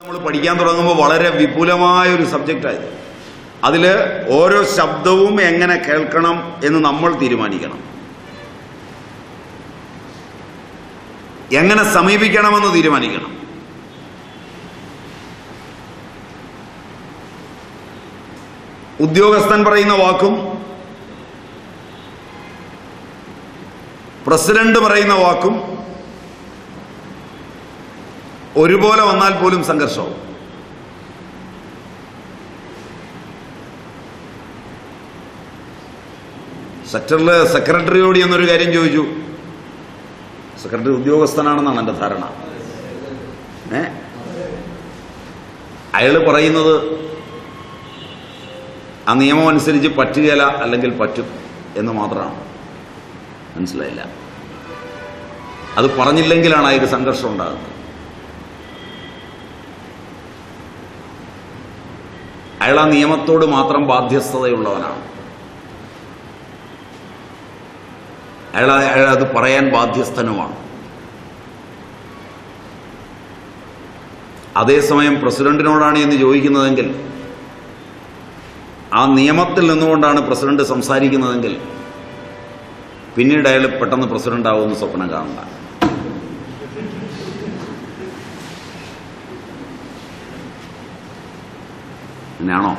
നമ്മൾ പഠിക്കാൻ തുടങ്ങുമ്പോൾ വളരെ വിപുലമായ ഒരു സബ്ജക്റ്റായത്. അതിൽ ഓരോ ശബ്ദവും എങ്ങനെ കേൾക്കണം എന്ന് നമ്മൾ തീരുമാനിക്കണം, എങ്ങനെ സമീപിക്കണമെന്ന് തീരുമാനിക്കണം. ഉദ്യോഗസ്ഥൻ പറയുന്ന വാക്കും പ്രസിഡന്റ് പറയുന്ന വാക്കും ഒരുപോലെ വന്നാൽ പോലും സംഘർഷവും. സെക്ടറിൽ സെക്രട്ടറിയോട് എന്നൊരു കാര്യം ചോദിച്ചു. സെക്രട്ടറി ഉദ്യോഗസ്ഥനാണെന്നാണ് എൻ്റെ ധാരണ. അയാൾ പറയുന്നത് ആ നിയമം അനുസരിച്ച് പറ്റുകയില്ല, അല്ലെങ്കിൽ പറ്റും എന്ന് മാത്രമാണ്. മനസ്സിലായില്ല. അത് പറഞ്ഞില്ലെങ്കിലാണ് അതിൽ സംഘർഷം ഉണ്ടാകുന്നത്. അയാൾ ആ നിയമത്തോട് മാത്രം ബാധ്യസ്ഥതയുള്ളവനാണ്. അയാൾ അത് പറയാൻ ബാധ്യസ്ഥനുമാണ്. അതേസമയം പ്രസിഡന്റിനോടാണ് എന്ന് ചോദിക്കുന്നതെങ്കിൽ, ആ നിയമത്തിൽ നിന്നുകൊണ്ടാണ് പ്രസിഡന്റ് സംസാരിക്കുന്നതെങ്കിൽ, പിന്നീട് അയാൾ പെട്ടെന്ന് പ്രസിഡന്റ് ആവുമെന്ന് സ്വപ്നം കാണണ്ട. അങ്ങനെയാണോ?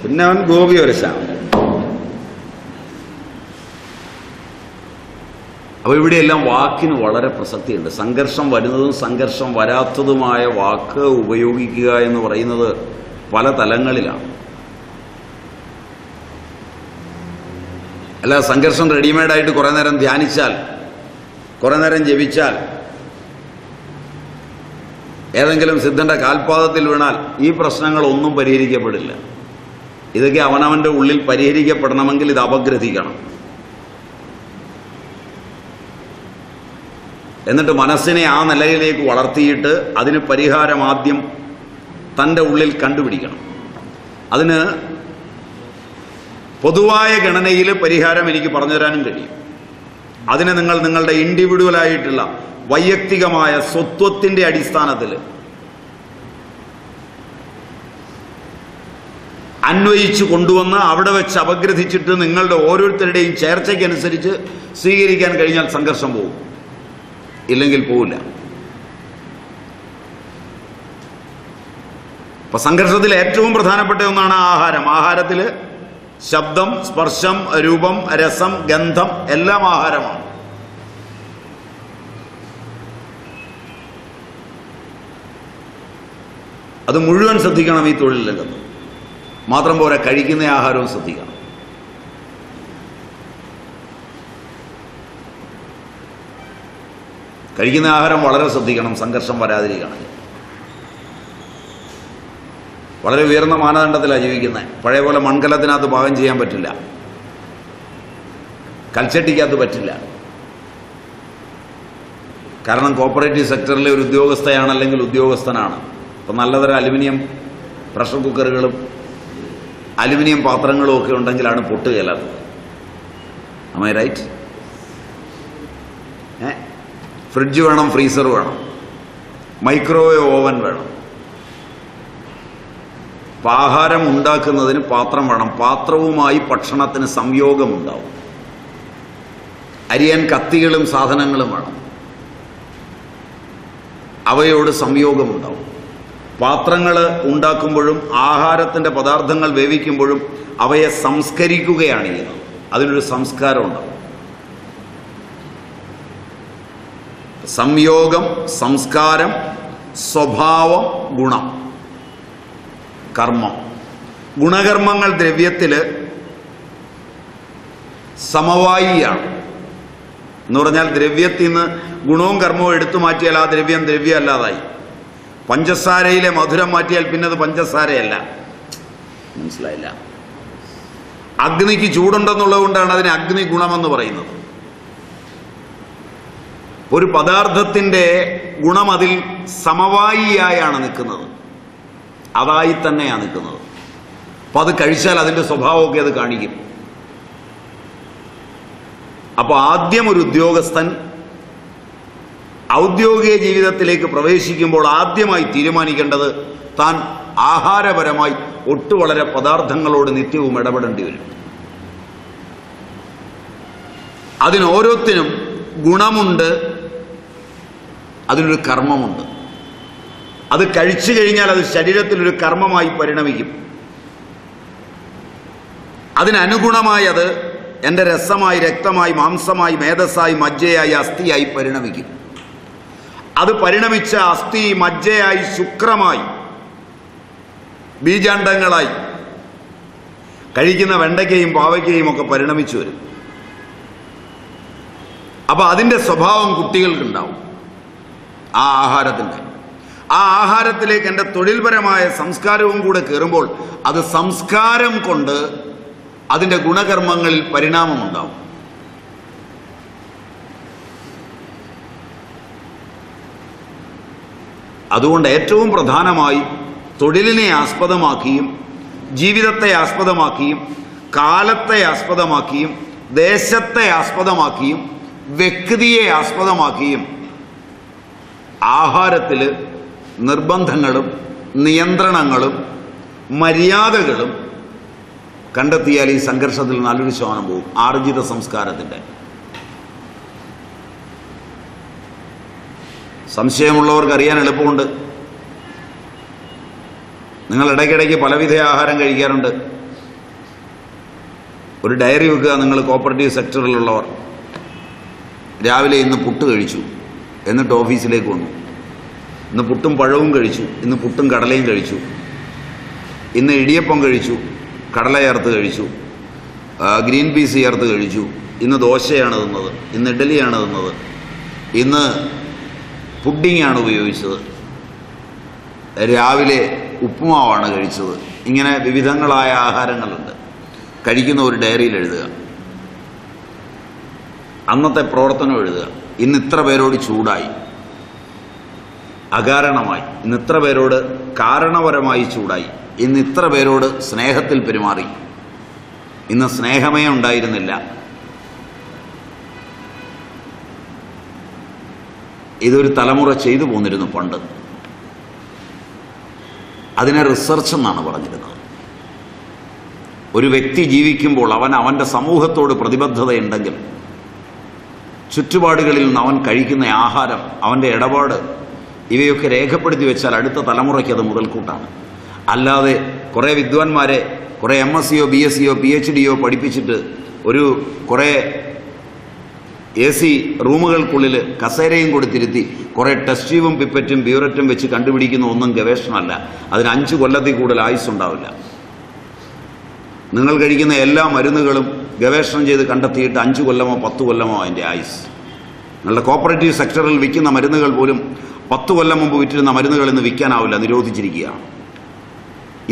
പിന്നെ അവൻ ഗോപി വരശാണ്. അപ്പോൾ ഇവിടെയെല്ലാം വാക്കിന് വളരെ പ്രസക്തിയുണ്ട്. സംഘർഷം വരുന്നതും സംഘർഷം വരാത്തതുമായ വാക്ക് ഉപയോഗിക്കുക എന്ന് പറയുന്നത് പല തലങ്ങളിലാണ്. അല്ല, സംഘർഷം റെഡിമെയ്ഡായിട്ട് കുറേ നേരം ധ്യാനിച്ചാൽ, കുറേ നേരം ജപിച്ചാൽ, ഏതെങ്കിലും സിദ്ധന്റെ കാൽപാദത്തിൽ വീണാൽ ഈ പ്രശ്നങ്ങളൊന്നും പരിഹരിക്കപ്പെടില്ല. ഇതൊക്കെ അവനവന്റെ ഉള്ളിൽ പരിഹരിക്കപ്പെടണമെങ്കിൽ ഇത് അപഗ്രഥിക്കണം. എന്നിട്ട് മനസ്സിനെ ആ നിലയിലേക്ക് വളർത്തിയിട്ട് അതിന് പരിഹാരം ആദ്യം തൻ്റെ ഉള്ളിൽ കണ്ടുപിടിക്കണം. അതിന് പൊതുവായ ഗണനയിൽ പരിഹാരം എനിക്ക് പറഞ്ഞു തരാനും കഴിയും. അതിനെ നിങ്ങൾ നിങ്ങളുടെ ഇൻഡിവിജ്വലായിട്ടുള്ള വൈയക്തികമായ സ്വത്വത്തിൻ്റെ അടിസ്ഥാനത്തിൽ അന്വയിച്ചു കൊണ്ടുവന്ന് അവിടെ വെച്ച് അപഗ്രഥിച്ചിട്ട് നിങ്ങളുടെ ഓരോരുത്തരുടെയും ചേർച്ചയ്ക്കനുസരിച്ച് സ്വീകരിക്കാൻ കഴിഞ്ഞാൽ സംഘർഷം പോകും, ഇല്ലെങ്കിൽ പോവില്ല. അപ്പൊ സംഘർഷത്തിൽ ഏറ്റവും പ്രധാനപ്പെട്ട ഒന്നാണ് ആഹാരം. ആഹാരത്തിൽ ശബ്ദം, സ്പർശം, രൂപം, രസം, ഗന്ധം എല്ലാം ആഹാരമാണ്. അത് മുഴുവൻ ശ്രദ്ധിക്കണം ഈ തൊഴിൽ രംഗത്ത്. മാത്രം പോരാ, കഴിക്കുന്ന ആഹാരവും ശ്രദ്ധിക്കണം. കഴിക്കുന്ന ആഹാരം വളരെ ശ്രദ്ധിക്കണം, സംഘർഷം വരാതിരിക്കണം. വളരെ ഉയർന്ന മാനദണ്ഡത്തിലാണ് ജീവിക്കുന്നത്. പഴയ പോലെ മൺകലത്തിനകത്ത് പാകം ചെയ്യാൻ പറ്റില്ല, കൽച്ചട്ടിക്കകത്ത് പറ്റില്ല. കാരണം കോപ്പറേറ്റീവ് സെക്ടറിലെ ഒരു ഉദ്യോഗസ്ഥയാണ്, അല്ലെങ്കിൽ ഉദ്യോഗസ്ഥനാണ്. ഇപ്പം നല്ലതരം അലുമിനിയം പ്രഷർ കുക്കറുകളും അലുമിനിയം പാത്രങ്ങളും ഒക്കെ ഉണ്ടെങ്കിലാണ് പൊട്ടുകയില്ലാത്തത്. Am I right? ഫ്രിഡ്ജ് വേണം, ഫ്രീസർ വേണം, മൈക്രോവേവ് ഓവൻ വേണം. ആഹാരം ഉണ്ടാക്കുന്നതിന് പാത്രം വേണം. പാത്രവുമായി ഭക്ഷണത്തിന് സംയോഗമുണ്ടാവും. അരിയാൻ കത്തികളും സാധനങ്ങളും വേണം. അവയോട് സംയോഗമുണ്ടാവും. പാത്രങ്ങൾ ഉണ്ടാക്കുമ്പോഴും ആഹാരത്തിൻ്റെ പദാർത്ഥങ്ങൾ വേവിക്കുമ്പോഴും അവയെ സംസ്കരിക്കുകയാണ് ചെയ്യുന്നത്. അതിനൊരു സംസ്കാരമുണ്ടാവും. സംയോഗം, സംസ്കാരം, സ്വഭാവം, ഗുണം, കർമ്മം. ഗുണകർമ്മങ്ങൾ ദ്രവ്യത്തിൽ സമവായിയാണ്. എന്ന് പറഞ്ഞാൽ ദ്രവ്യത്തിൽ നിന്ന് ഗുണവും കർമ്മവും എടുത്തു മാറ്റിയാൽ ആ ദ്രവ്യം ദ്രവ്യമല്ലാതായി. പഞ്ചസാരയിലെ മധുരം മാറ്റിയാൽ പിന്നെ അത് പഞ്ചസാരയല്ല. മനസ്സിലായില്ല? അഗ്നിക്ക് ചൂടുണ്ടെന്നുള്ളത് കൊണ്ടാണ് അതിനെ അഗ്നി ഗുണമെന്ന് പറയുന്നത്. ഒരു പദാർത്ഥത്തിൻ്റെ ഗുണം അതിൽ സമവായിയായാണ് നിൽക്കുന്നത്, അതായി തന്നെയാണ് നിൽക്കുന്നത്. അപ്പം അത് കഴിച്ചാൽ അതിൻ്റെ സ്വഭാവമൊക്കെ അത് കാണിക്കും. അപ്പോൾ ആദ്യം ഒരു ഉദ്യോഗസ്ഥൻ ഔദ്യോഗിക ജീവിതത്തിലേക്ക് പ്രവേശിക്കുമ്പോൾ ആദ്യമായി തീരുമാനിക്കേണ്ടത് താൻ ആഹാരപരമായി വളരെ പദാർത്ഥങ്ങളോട് നിത്യവും ഇടപെടേണ്ടി വരും. അതിനോരോത്തിനും ഗുണമുണ്ട്, അതിനൊരു കർമ്മമുണ്ട്. അത് കഴിച്ചു കഴിഞ്ഞാൽ അത് ശരീരത്തിലൊരു കർമ്മമായി പരിണമിക്കും. അതിനനുഗുണമായി അത് എൻ്റെ രസമായി, രക്തമായി, മാംസമായി, മേധസ്സായി, മജ്ജയായി, അസ്ഥിയായി പരിണമിക്കും. അത് പരിണമിച്ച അസ്ഥി മജ്ജയായി, ശുക്രമായി, ബീജാണ്ഡങ്ങളായി കഴിക്കുന്ന വെണ്ടയ്ക്കയും പാവയ്ക്കയും ഒക്കെ പരിണമിച്ചു വരും. അപ്പൊ അതിൻ്റെ സ്വഭാവം കുട്ടികൾക്കുണ്ടാവും. ആ ആഹാരത്തിൻ്റെ ആ ആഹാരത്തിലേക്ക് എൻ്റെ തൊഴിൽപരമായ സംസ്കാരവും കൂടെ കയറുമ്പോൾ അത് സംസ്കാരം കൊണ്ട് അതിൻ്റെ ഗുണകർമ്മങ്ങളിൽ പരിണാമമുണ്ടാവും. അതുകൊണ്ട് ഏറ്റവും പ്രധാനമായി തൊഴിലിനെ ആസ്പദമാക്കിയും ജീവിതത്തെ ആസ്പദമാക്കിയും കാലത്തെ ആസ്പദമാക്കിയും ദേശത്തെ ആസ്പദമാക്കിയും വ്യക്തിയെ ആസ്പദമാക്കിയും ആഹാരത്തിൽ നിർബന്ധങ്ങളും നിയന്ത്രണങ്ങളും മര്യാദകളും കണ്ടെത്തിയാൽ ഈ സംഘർഷത്തിൽ നല്ലൊരു ശമനം പോകും. ആർജിത സംസ്കാരത്തിൻ്റെ സംശയമുള്ളവർക്ക് അറിയാൻ എളുപ്പമുണ്ട്. നിങ്ങൾ ഇടയ്ക്കിടയ്ക്ക് പലവിധ ആഹാരം കഴിക്കാറുണ്ട്. ഒരു ഡയറി വെക്കുക. നിങ്ങൾ കോപ്പറേറ്റീവ് സെക്ടറിലുള്ളവർ രാവിലെ ഇന്ന് പുട്ട് കഴിച്ചു, എന്നിട്ട് ഓഫീസിലേക്ക് വന്നു. ഇന്ന് പുട്ടും പഴവും കഴിച്ചു, ഇന്ന് പുട്ടും കടലയും കഴിച്ചു, ഇന്ന് ഇടിയപ്പം കഴിച്ചു, കടല ചേർത്ത് കഴിച്ചു, ഗ്രീൻ പീസ് ചേർത്ത് കഴിച്ചു, ഇന്ന് ദോശയാണ് തിന്നത്, ഇന്ന് ഇഡ്ഡലിയാണ് തിന്നത്, ഇന്ന് പുഡിങ്ങാണ് ഉപയോഗിച്ചത്, രാവിലെ ഉപ്പുമാവാണ് കഴിച്ചത്. ഇങ്ങനെ വിവിധങ്ങളായ ആഹാരങ്ങളുണ്ട്. കഴിക്കുന്ന ഒരു ഡയറിയിൽ എഴുതുക. അന്നത്തെ പ്രവർത്തനം എഴുതുക. ഇന്ന് ഇത്ര പേരോട് ചൂടായി, അകാരണമായി. ഇന്ന് ഇത്ര പേരോട് കാരണപരമായി ചൂടായി. ഇന്ന് ഇത്ര പേരോട് സ്നേഹത്തിൽ പെരുമാറി. ഇന്ന് സ്നേഹമേ ഉണ്ടായിരുന്നില്ല. ഇതൊരു തലമുറ ചെയ്തു പോന്നിരുന്നു പണ്ട്. അതിനെ റിസർച്ച് എന്നാണ് പറഞ്ഞിരുന്നത്. ഒരു വ്യക്തി ജീവിക്കുമ്പോൾ അവൻ്റെ സമൂഹത്തോട് പ്രതിബദ്ധതയുണ്ടെങ്കിൽ ചുറ്റുപാടുകളിൽ നിന്ന് അവൻ കഴിക്കുന്ന ആഹാരം, അവൻ്റെ ഇടപാട്, ഇവയൊക്കെ രേഖപ്പെടുത്തി വെച്ചാൽ അടുത്ത തലമുറയ്ക്ക് അത് മുതൽക്കൂട്ടാണ്. അല്ലാതെ കുറേ വിദ്വാൻമാരെ കുറേ MSCയോ BSCയോ PhDയോ പഠിപ്പിച്ചിട്ട് കുറേ AC റൂമുകൾക്കുള്ളിൽ കസേരയും കൊടുത്തിരുത്തി കുറേ ടെസ്റ്റ് ട്യൂബും പിപ്പറ്റും ബ്യൂററ്റും വെച്ച് കണ്ടുപിടിക്കുന്ന ഒന്നും ഗവേഷണമല്ല. അതിന് 5 കൊല്ലത്തിൽ കൂടുതൽ ആയുസ് ഉണ്ടാവില്ല. നിങ്ങൾ കഴിക്കുന്ന എല്ലാ മരുന്നുകളും ഗവേഷണം ചെയ്ത് കണ്ടെത്തിയിട്ട് 5 കൊല്ലമോ 10 കൊല്ലമോ അതിൻ്റെ ആയുസ്. നിങ്ങളുടെ കോപ്പറേറ്റീവ് സെക്ടറിൽ വിൽക്കുന്ന മരുന്നുകൾ പോലും 10 കൊല്ലം മുമ്പ് വിറ്റിരുന്ന മരുന്നുകൾ ഇന്ന് വിൽക്കാനാവില്ല, നിരോധിച്ചിരിക്കുകയാണ്.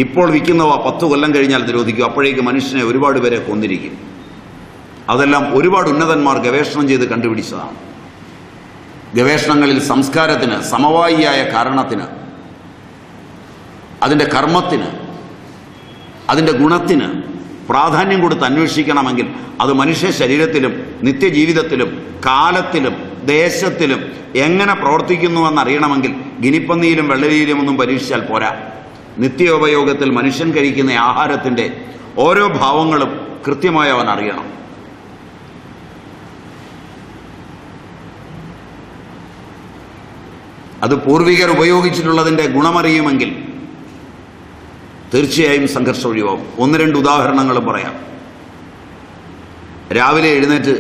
ഇപ്പോൾ വിൽക്കുന്നവ 10 കൊല്ലം കഴിഞ്ഞാൽ നിരോധിക്കും. അപ്പോഴേക്ക് മനുഷ്യനെ ഒരുപാട് പേരെ കൊന്നിരിക്കും. അതെല്ലാം ഒരുപാട് ഉന്നതന്മാർ ഗവേഷണം ചെയ്ത് കണ്ടുപിടിച്ചതാണ്. ഗവേഷണങ്ങളിൽ സംസ്കാരത്തിന്, സമവായിയായ കാരണത്തിന്, അതിൻ്റെ കർമ്മത്തിന്, അതിൻ്റെ ഗുണത്തിന് പ്രാധാന്യം കൊടുത്ത് അന്വേഷിക്കണമെങ്കിൽ അത് മനുഷ്യ ശരീരത്തിലും നിത്യജീവിതത്തിലും കാലത്തിലും ദേശത്തിലും എങ്ങനെ പ്രവർത്തിക്കുന്നുവെന്നറിയണമെങ്കിൽ ഗിനിപ്പന്നിയിലും വെള്ളരിയിലും ഒന്നും പരീക്ഷിച്ചാൽ പോരാ. നിത്യോപയോഗത്തിൽ മനുഷ്യൻ കഴിക്കുന്ന ആഹാരത്തിൻ്റെ ഓരോ ഭാവങ്ങളും കൃത്യമായി അവൻ അറിയണം. അത് പൂർവികർ ഉപയോഗിച്ചിട്ടുള്ളതിൻ്റെ ഗുണമറിയുമെങ്കിൽ തീർച്ചയായും സംഘർഷം ഒഴിവാകും. 1-2 ഉദാഹരണങ്ങളും പറയാം. രാവിലെ എഴുന്നേറ്റ്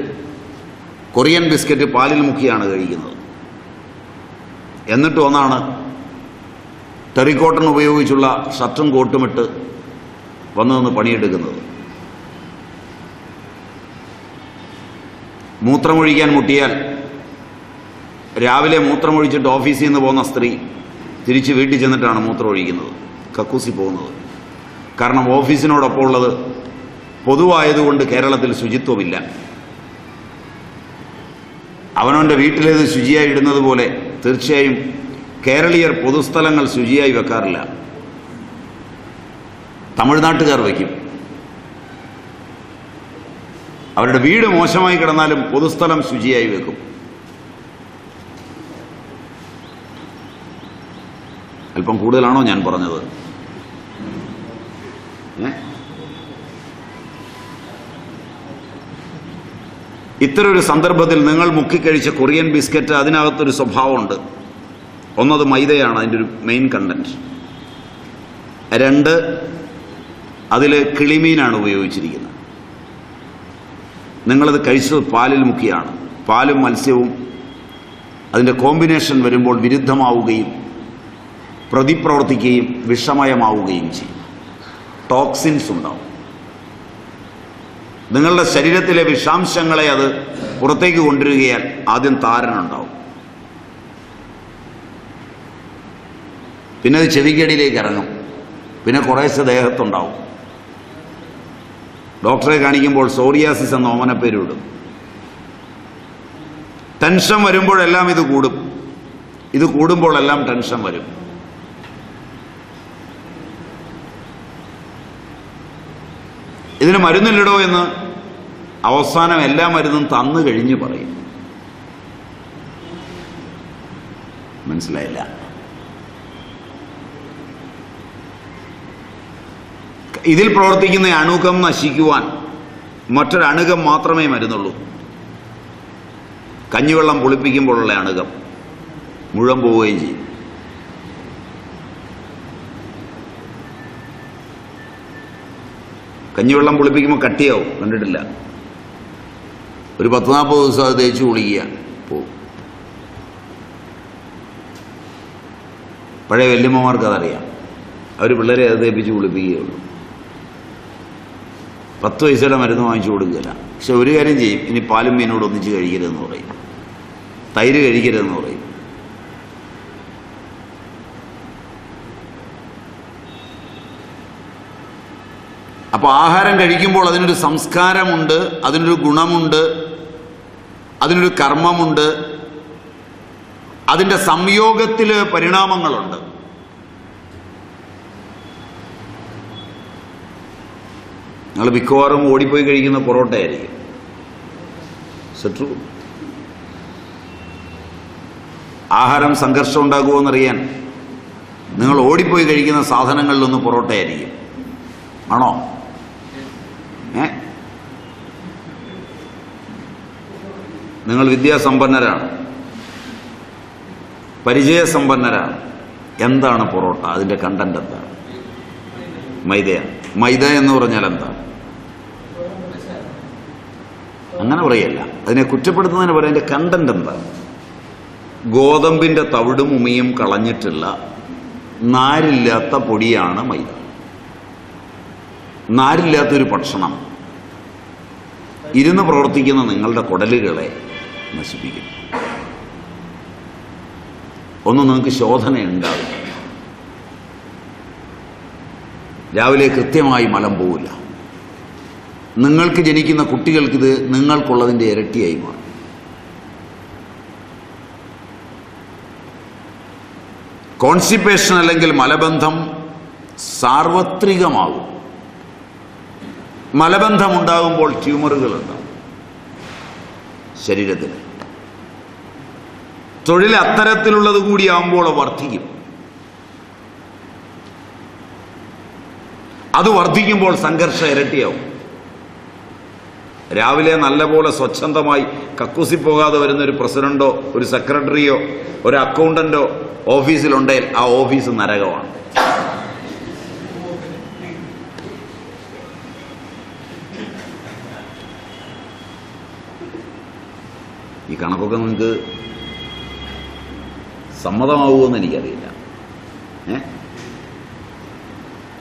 കൊറിയൻ ബിസ്ക്കറ്റ് പാലിൽ മുക്കിയാണ് കഴിക്കുന്നത്. എന്നിട്ട് ഒന്നാണ് ടെറിക്കോട്ടൺ ഉപയോഗിച്ചുള്ള ഷർട്ടും കോട്ടുമിട്ട് വന്നു പണിയെടുക്കുന്നത്. മൂത്രമൊഴിക്കാൻ മുട്ടിയാൽ രാവിലെ മൂത്രമൊഴിച്ചിട്ട് ഓഫീസിൽ നിന്ന് പോകുന്ന സ്ത്രീ തിരിച്ച് വീട്ടിൽ ചെന്നിട്ടാണ് മൂത്രമൊഴിക്കുന്നത്, കക്കൂസി പോകുന്നത്. കാരണം ഓഫീസിനോടൊപ്പം ഉള്ളത് പൊതുവായതുകൊണ്ട് കേരളത്തിൽ ശുചിത്വമില്ല. അവനവൻ്റെ വീട്ടിലേത് ശുചിയായി ഇടുന്നത് പോലെ തീർച്ചയായും കേരളീയർ പൊതുസ്ഥലങ്ങൾ ശുചിയായി വെക്കാറില്ല. തമിഴ്നാട്ടുകാർ വയ്ക്കും. അവരുടെ വീട് മോശമായി കിടന്നാലും പൊതുസ്ഥലം ശുചിയായി വെക്കും. അല്പം കൂടുതലാണോ ഞാൻ പറഞ്ഞത്? ഇത്തരൊരു സന്ദർഭത്തിൽ നിങ്ങൾ മുക്കിക്കഴിച്ച കൊറിയൻ ബിസ്ക്കറ്റ് അതിനകത്തൊരു സ്വഭാവമുണ്ട്. ഒന്നത് മൈദയാണ്, അതിൻ്റെ ഒരു മെയിൻ കണ്ടന്റ്. 2, അതിൽ കിളിമീനാണ് ഉപയോഗിച്ചിരിക്കുന്നത്. നിങ്ങളത് കഴിച്ചത് പാലിൽ മുക്കിയാണ്. പാലും മത്സ്യവും അതിൻ്റെ കോമ്പിനേഷൻ വരുമ്പോൾ വിരുദ്ധമാവുകയും പ്രതിപ്രവർത്തിക്കുകയും വിഷമയമാവുകയും ചെയ്യും. ടോക്സിൻസ് ഉണ്ടാവും. നിങ്ങളുടെ ശരീരത്തിലെ വിഷാംശങ്ങളെ അത് പുറത്തേക്ക് കൊണ്ടുവരികയാൽ ആദ്യം താരനുണ്ടാവും, പിന്നെ അത് ചെവിക്കടിയിലേക്ക് ഇറങ്ങും, പിന്നെ കുറേശ്ശെ ദേഹത്തുണ്ടാവും. ഡോക്ടറെ കാണിക്കുമ്പോൾ സോറിയാസിസ് എന്ന ഓമനപ്പേരിടും. ടെൻഷൻ വരുമ്പോഴെല്ലാം ഇത് കൂടും. ഇത് കൂടുമ്പോഴെല്ലാം ടെൻഷൻ വരും. ഇതിന് മരുന്നില്ലടോ എന്ന് അവസാനം എല്ലാ മരുന്നും തന്നു കഴിഞ്ഞ് പറയും. മനസ്സിലായില്ല? ഇതിൽ പ്രവർത്തിക്കുന്ന അണുകം നശിക്കുവാൻ മറ്റൊരണുകം മാത്രമേ മരുന്നുള്ളൂ. കഞ്ഞിവെള്ളം പുളിപ്പിക്കുമ്പോഴുള്ള അണുകം മുഴുവൻ പോവുകയും ചെയ്യും. കഞ്ഞിവെള്ളം പുളിപ്പിക്കുമ്പോൾ കട്ടിയാവും, കണ്ടിട്ടില്ല? ഒരു 10-40 ദിവസം അത് തേച്ച് കുളിക്കുക, പോവും. പഴയ വല്യമ്മമാർക്ക് അതറിയാം. അവർ പിള്ളേരെ അത് തേപ്പിച്ച് കുളിപ്പിക്കുകയുള്ളൂ. 10 പൈസയുടെ മരുന്ന് വാങ്ങിച്ചു കൊടുക്കുകയില്ല. പക്ഷെ ഒരു കാര്യം ചെയ്യും, ഇനി പാലും മീനോട് ഒന്നിച്ച് കഴിക്കരുതെന്ന് പറയും, തൈര് കഴിക്കരുതെന്ന് പറയും. അപ്പോൾ ആഹാരം കഴിക്കുമ്പോൾ അതിനൊരു സംസ്കാരമുണ്ട്, അതിനൊരു ഗുണമുണ്ട്, അതിനൊരു കർമ്മമുണ്ട്, അതിൻ്റെ സംയോഗത്തിൽ പരിണാമങ്ങളുണ്ട്. നിങ്ങൾ മിക്കവാറും ഓടിപ്പോയി കഴിക്കുന്ന പൊറോട്ടയായിരിക്കും. ശത്രു ആഹാരം സംഘർഷം ഉണ്ടാകുമോയെന്നറിയാൻ നിങ്ങൾ ഓടിപ്പോയി കഴിക്കുന്ന സാധനങ്ങളിലൊന്ന് പൊറോട്ടയായിരിക്കും. ആണോ? നിങ്ങൾ വിദ്യാസമ്പന്നരാണ്, പരിചയസമ്പന്നരാണ്. എന്താണ് പൊറോട്ട? അതിൻ്റെ കണ്ടന്റ് എന്താണ്? മൈദയാണ്. മൈദ എന്ന് പറഞ്ഞാൽ എന്താണ്? അങ്ങനെ പറയല്ല, അതിനെ കുറ്റപ്പെടുത്തുന്നതിന് പറയാൻ അതിൻ്റെ കണ്ടന്റ് എന്താണ്? ഗോതമ്പിൻ്റെ തവിടും ഉമിയും കളഞ്ഞിട്ടുള്ള നാരില്ലാത്ത പൊടിയാണ് മൈദ. നാരില്ലാത്തൊരു ഭക്ഷണം ഇരുന്ന് പ്രവർത്തിക്കുന്ന നിങ്ങളുടെ കുടലുകളെ നശിപ്പിക്കും. ഒന്നും നിങ്ങൾക്ക് ശോധനയുണ്ടാകും. രാവിലെ കൃത്യമായി മലം പോവില്ല. നിങ്ങൾക്ക് ജനിക്കുന്ന കുട്ടികൾക്കിത് നിങ്ങൾക്കുള്ളതിൻ്റെ ഇരട്ടിയായി മാറും. കോൺസ്റ്റിപ്പേഷൻ അല്ലെങ്കിൽ മലബന്ധം സാർവത്രികമാകും. മലബന്ധമുണ്ടാകുമ്പോൾ ട്യൂമറുകളുണ്ടാകും ശരീരത്തിൽ. തൊഴിൽ അത്തരത്തിലുള്ളത് കൂടിയാകുമ്പോൾ വർദ്ധിക്കും. അത് വർദ്ധിക്കുമ്പോൾ സംഘർഷം ഇരട്ടിയാവും. രാവിലെ നല്ലപോലെ സ്വച്ഛന്തമായി കക്കൂസി പോകാതെ വരുന്ന ഒരു പ്രസിഡന്റോ ഒരു സെക്രട്ടറിയോ ഒരു അക്കൗണ്ടന്റോ ഓഫീസിലുണ്ടെങ്കിൽ ആ ഓഫീസ് നരകമാണ്. ഈ കണക്കൊക്കെ നിങ്ങൾക്ക് സമ്മതമാവുമെന്ന് എനിക്കറിയില്ല.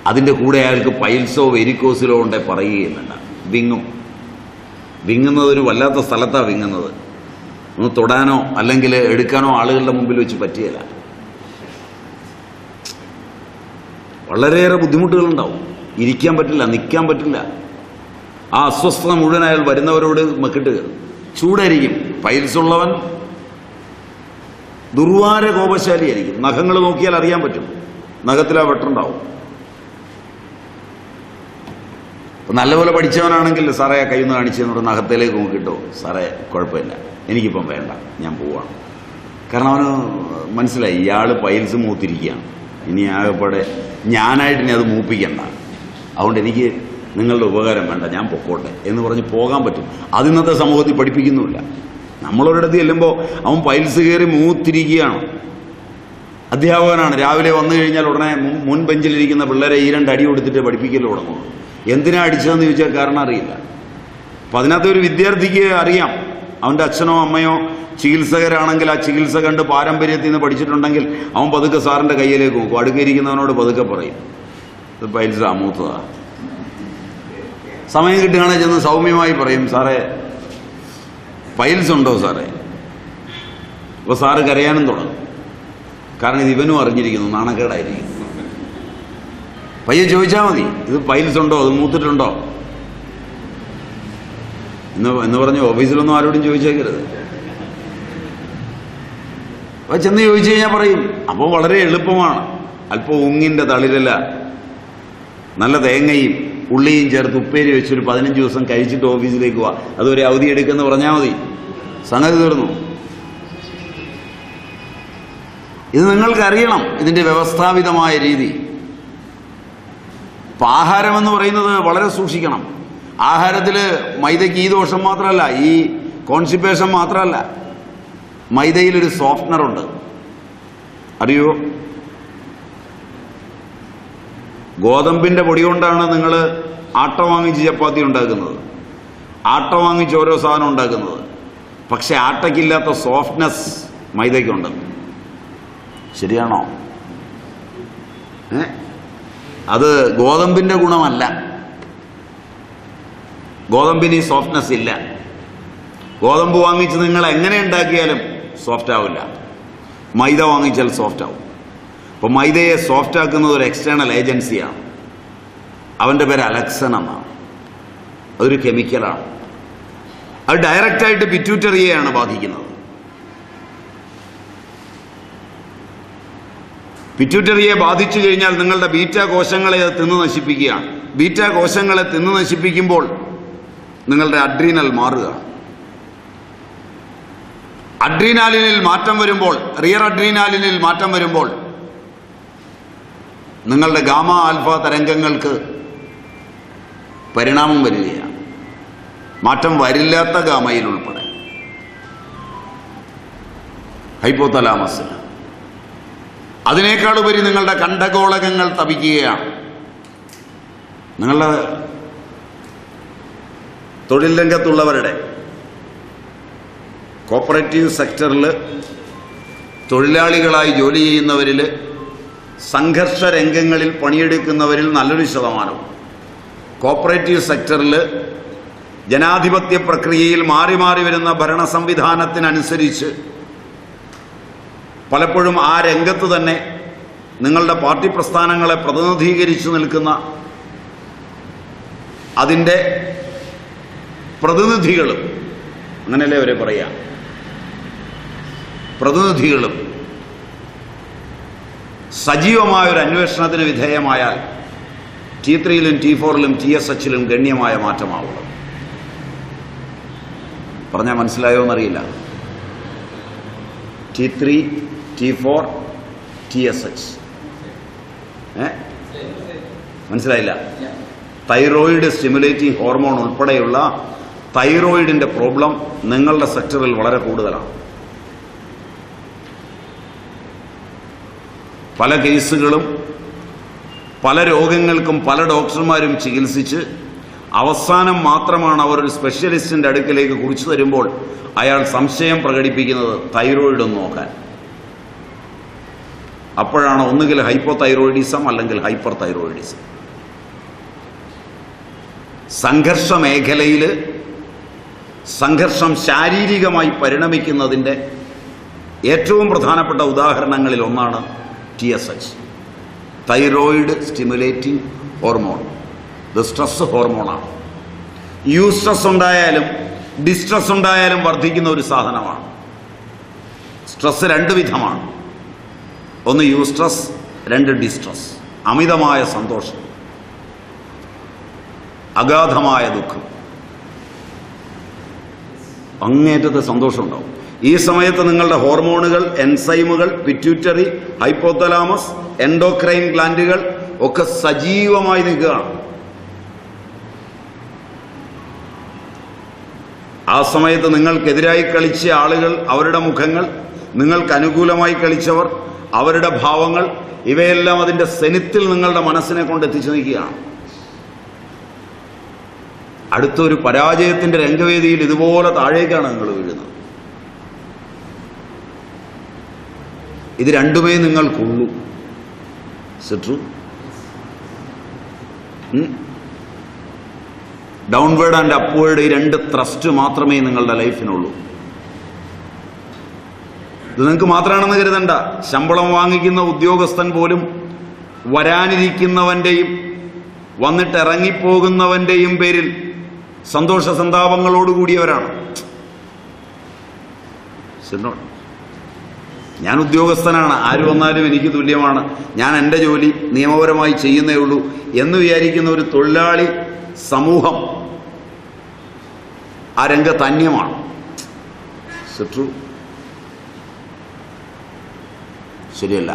അതിൻ്റെ കൂടെ അയാൾക്ക് പൈൽസോ വെരിക്കോസിലോ ഉണ്ടെ പറയുകയുന്നുണ്ട്. വിങ്ങും. വിങ്ങുന്നതൊരു വല്ലാത്ത സ്ഥലത്താണ് വിങ്ങുന്നത്. ഒന്ന് തൊടാനോ അല്ലെങ്കിൽ എടുക്കാനോ ആളുകളുടെ മുമ്പിൽ വെച്ച് പറ്റിയല്ല. വളരെയേറെ ബുദ്ധിമുട്ടുകളുണ്ടാവും. ഇരിക്കാൻ പറ്റില്ല, നിൽക്കാൻ പറ്റില്ല. ആ അസ്വസ്ഥത മുഴുവൻ അയാൾ വരുന്നവരോട് മെക്കിട്ട് ചൂടായിരിക്കും. പൈൽസ് ഉള്ളവൻ ദുർവാര കോപശാലിയായിരിക്കും. നഖങ്ങൾ നോക്കിയാൽ അറിയാൻ പറ്റും, നഖത്തിൽ ആ വെട്ടുണ്ടാവും. നല്ലപോലെ പഠിച്ചവനാണെങ്കിൽ സാറേ കയ്യൊന്ന് കാണിച്ചെന്ന് പറഞ്ഞ നഖത്തിലേക്ക് നോക്കിട്ടോ സാറേ കുഴപ്പമില്ല, എനിക്കിപ്പം വേണ്ട, ഞാൻ പോവാണ്. കാരണം അവന് മനസ്സിലായി ഇയാൾ പൈൽസ് മൂത്തിരിക്കുകയാണ്, ഇനി ആകെപ്പാടെ ഞാനായിട്ട് ഇനി അത് മൂപ്പിക്കണ്ട, അതുകൊണ്ട് എനിക്ക് നിങ്ങളുടെ ഉപകാരം വേണ്ട, ഞാൻ പൊക്കോട്ടെ എന്ന് പറഞ്ഞ് പോകാൻ പറ്റും. അത് ഇന്നത്തെ സമൂഹത്തിൽ പഠിപ്പിക്കുന്നുമില്ല. നമ്മളൊരിടത്ത് ചെല്ലുമ്പോൾ അവൻ പൈൽസ് കയറി മൂത്തിരിക്കുകയാണ്. അധ്യാപകനാണ്, രാവിലെ വന്നു കഴിഞ്ഞാൽ ഉടനെ മുൻ ബെഞ്ചിലിരിക്കുന്ന പിള്ളേരെ ഈ 2 അടി കൊടുത്തിട്ട് പഠിപ്പിക്കൽ തുടങ്ങും. എന്തിനാ അടിച്ചതെന്ന് ചോദിച്ചാൽ കാരണം അറിയില്ല. അപ്പം അതിനകത്ത് ഒരു വിദ്യാർത്ഥിക്ക് അറിയാം, അവൻ്റെ അച്ഛനോ അമ്മയോ ചികിത്സകരാണെങ്കിൽ ആ ചികിത്സ കണ്ട് പാരമ്പര്യത്തിൽ നിന്ന് പഠിച്ചിട്ടുണ്ടെങ്കിൽ അവൻ പതുക്കെ സാറിൻ്റെ കയ്യിലേക്ക് നോക്കും. അടുക്കിയിരിക്കുന്നവനോട് പതുക്കെ പറയും, ഇത് പൈൽസ് മൂത്തതാ. സമയം കിട്ടുകയാണെങ്കിൽ ചെന്ന് സൗമ്യമായി പറയും, സാറേ പൈൽസ് ഉണ്ടോ സാറേ? അപ്പോൾ സാറ് കരയാനും തുടങ്ങും. കാരണം ഇത് ഇവനും അറിഞ്ഞിരിക്കുന്നു, നാണക്കേടായിരിക്കും. പയ്യെ ചോദിച്ചാൽ മതി, ഇത് പൈൽസ് ഉണ്ടോ, അത് മൂത്തിട്ടുണ്ടോ എന്ന് പറഞ്ഞ് ഓഫീസിലൊന്നും ആരോടും ചോദിച്ചേക്കരുത്. അപ്പോൾ ചെന്ന് ചോദിച്ചു കഴിഞ്ഞാൽ പറയും. അപ്പോൾ വളരെ എളുപ്പമാണ്. അല്പം ഉങ്ങിൻ്റെ തളിരല നല്ല തേങ്ങയും ഉള്ളിയും ചേർത്ത് ഉപ്പേരി വെച്ചൊരു 15 ദിവസം കഴിച്ചിട്ട് ഓഫീസിലേക്ക് പോവാ, അതൊരു അവധി എടുക്കുമെന്ന് പറഞ്ഞാൽ മതി, സംഗതി തീർന്നു. ഇത് നിങ്ങൾക്കറിയണം, ഇതിൻ്റെ വ്യവസ്ഥാപിതമായ രീതി. ഇപ്പം ആഹാരമെന്ന് പറയുന്നത് വളരെ സൂക്ഷിക്കണം. ആഹാരത്തിൽ മൈദയ്ക്ക് ഈ ദോഷം മാത്രമല്ല, ഈ കോൺസ്റ്റിപ്പേഷൻ മാത്രമല്ല, മൈദയിലൊരു സോഫ്റ്റ്നറുണ്ട്, അറിയോ? ഗോതമ്പിൻ്റെ പൊടി കൊണ്ടാണ് നിങ്ങൾ ആട്ട വാങ്ങിച്ച് ചപ്പാത്തി ഉണ്ടാക്കുന്നത്, ആട്ട വാങ്ങിച്ച് ഓരോ സാധനം ഉണ്ടാക്കുന്നത്. പക്ഷെ ആട്ടയ്ക്കില്ലാത്ത സോഫ്റ്റ്നെസ് മൈദയ്ക്കുണ്ട്. ശരിയാണോ? അത് ഗോതമ്പിൻ്റെ ഗുണമല്ല. ഗോതമ്പിന് ഈ സോഫ്റ്റ്നെസ് ഇല്ല. ഗോതമ്പ് വാങ്ങിച്ച് നിങ്ങൾ എങ്ങനെ ഉണ്ടാക്കിയാലും സോഫ്റ്റ് ആവില്ല. മൈദ വാങ്ങിച്ചാൽ സോഫ്റ്റ് ആവും. അപ്പോൾ മൈദയെ സോഫ്റ്റ് ആക്കുന്നത് ഒരു എക്സ്റ്റേണൽ ഏജൻസിയാണ്. അവൻ്റെ പേര് അലക്സൻ എന്നാണ്. അതൊരു കെമിക്കലാണ്. അത് ഡയറക്റ്റായിട്ട് പിറ്റ്യൂട്ടറിയെയാണ് ബാധിക്കുന്നത്. പിറ്റ്യൂട്ടറിയെ ബാധിച്ചു കഴിഞ്ഞാൽ നിങ്ങളുടെ ബീറ്റാ കോശങ്ങളെ അത് തിന്നു നശിപ്പിക്കുകയാണ്. ബീറ്റാ കോശങ്ങളെ തിന്നു നശിപ്പിക്കുമ്പോൾ നിങ്ങളുടെ അഡ്രീനൽ മാറുക. അഡ്രീനാലിനിൽ മാറ്റം വരുമ്പോൾ, റിയർ അഡ്രീനാലിനിൽ മാറ്റം വരുമ്പോൾ നിങ്ങളുടെ ഗാമ ആൽഫ തരംഗങ്ങൾക്ക് പരിണാമം വരികയാണ്. മാറ്റം വരില്ലാത്ത ഗാമയിൽ ഉൾപ്പെടെ ഹൈപ്പോതലാമസിൽ. അതിനേക്കാളുപരി നിങ്ങളുടെ കണ്ഠഗോളകങ്ങൾ തപിക്കുകയാണ്. നിങ്ങളുടെ തൊഴിൽ രംഗത്തുള്ളവരുടെ കോപ്പറേറ്റീവ് സെക്ടറിൽ തൊഴിലാളികളായി ജോലി ചെയ്യുന്നവരിൽ, സംഘർഷ രംഗങ്ങളിൽ പണിയെടുക്കുന്നവരിൽ നല്ലൊരു ശതമാനവും കോപ്പറേറ്റീവ് സെക്ടറിൽ ജനാധിപത്യ പ്രക്രിയയിൽ മാറി മാറി വരുന്ന ഭരണ സംവിധാനത്തിനനുസരിച്ച് പലപ്പോഴും ആ രംഗത്ത് തന്നെ നിങ്ങളുടെ പാർട്ടി പ്രസ്ഥാനങ്ങളെ പ്രതിനിധീകരിച്ചു നിൽക്കുന്ന അതിൻ്റെ പ്രതിനിധികളും, അങ്ങനെയല്ലേ അവരെ പറയാം, പ്രതിനിധികളും സജീവമായൊരു അന്വേഷണത്തിന് വിധേയമായാൽ T3-ലും T4-ലും TSH-ലും ഗണ്യമായ മാറ്റമാവുള്ളൂ. പറഞ്ഞാൽ മനസ്സിലായോ എന്നറിയില്ല. T3, T4, TSH മനസ്സിലായില്ല? തൈറോയിഡ് സ്റ്റിമുലേറ്റിംഗ് ഹോർമോൺ ഉൾപ്പെടെയുള്ള തൈറോയിഡിൻ്റെ പ്രോബ്ലം നിങ്ങളുടെ സെക്ടറിൽ വളരെ കൂടുതലാണ്. പല കേസുകളും പല രോഗങ്ങൾക്കും പല ഡോക്ടർമാരും ചികിത്സിച്ച് അവസാനം മാത്രമാണ് അവർ ഒരു സ്പെഷ്യലിസ്റ്റിൻ്റെ അടുക്കിലേക്ക് കുറിച്ചു തരുമ്പോൾ അയാൾ സംശയം പ്രകടിപ്പിക്കുന്നത് തൈറോയിഡ് ഒന്ന് നോക്കാൻ. അപ്പോഴാണ് ഒന്നുകിൽ ഹൈപ്പോ തൈറോയിഡിസം അല്ലെങ്കിൽ ഹൈപ്പർ തൈറോയിഡിസം. സംഘർഷ മേഖലയിൽ സംഘർഷം ശാരീരികമായി പരിണമിക്കുന്നതിൻ്റെ ഏറ്റവും പ്രധാനപ്പെട്ട ഉദാഹരണങ്ങളിൽ ഒന്നാണ് TSH, തൈറോയിഡ് സ്റ്റിമുലേറ്റിംഗ് ഹോർമോൺ. ഇത് സ്ട്രെസ് ഹോർമോണാണ്. യൂസ്ട്രെസ് ഉണ്ടായാലും ഡിസ്ട്രെസ് ഉണ്ടായാലും വർദ്ധിക്കുന്ന ഒരു സാധനമാണ്. സ്ട്രെസ് 2 വിധമാണ്. ഒന്ന് യൂസ്ട്രെസ്, 2 ഡിസ്ട്രെസ്, അമിതമായ സന്തോഷം. അഗാധമായ ദുഃഖം, അങ്ങേറ്റത്തെ സന്തോഷമുണ്ടാവും. ഈ സമയത്ത് നിങ്ങളുടെ ഹോർമോണുകൾ, എൻസൈമുകൾ, പിറ്റ്യൂട്ടറി, ഹൈപ്പോതലാമസ്, എൻഡോക്രൈൻ ഗ്ലാൻഡുകൾ ഒക്കെ സജീവമായി നിൽക്കുകയാണ്. ആ സമയത്ത് നിങ്ങൾക്കെതിരായി കളിച്ച ആളുകൾ, അവരുടെ മുഖങ്ങൾ, നിങ്ങൾക്ക് അനുകൂലമായി കളിച്ചവർ, അവരുടെ ഭാവങ്ങൾ, ഇവയെല്ലാം അതിൻ്റെ സെനിത്തിൽ നിങ്ങളുടെ മനസ്സിനെ കൊണ്ട് എത്തിച്ചു നിൽക്കുകയാണ്. അടുത്തൊരു പരാജയത്തിൻ്റെ രംഗവേദിയിൽ ഇതുപോലെ താഴേക്കാണ് നിങ്ങൾ വീഴുന്നത്. ഇത് രണ്ടുമേ നിങ്ങൾക്കുള്ളൂ. സിട്രു ഡൗൺവേർഡ് ആൻഡ് അപ്വേർഡ്, ഈ രണ്ട് ത്രസ്റ്റ് മാത്രമേ നിങ്ങളുടെ ലൈഫിനുള്ളൂ. ഇത് നിങ്ങൾക്ക് മാത്രമാണെന്ന് കരുതണ്ട. ശമ്പളം വാങ്ങിക്കുന്ന ഉദ്യോഗസ്ഥൻ പോലും വരാനിരിക്കുന്നവൻ്റെയും വന്നിട്ട് ഇറങ്ങിപ്പോകുന്നവൻ്റെയും പേരിൽ സന്തോഷ സന്താപങ്ങളോടുകൂടിയവരാണ്. ഞാൻ ഉദ്യോഗസ്ഥനാണ്, ആര് വന്നാലും എനിക്ക് തുല്യമാണ്, ഞാൻ എൻ്റെ ജോലി നിയമപരമായി ചെയ്യുന്നേ ഉള്ളൂ എന്ന് വിചാരിക്കുന്ന ഒരു തൊഴിലാളി സമൂഹം ആ രംഗത്ത് അന്യമാണ്. ശരിയല്ല?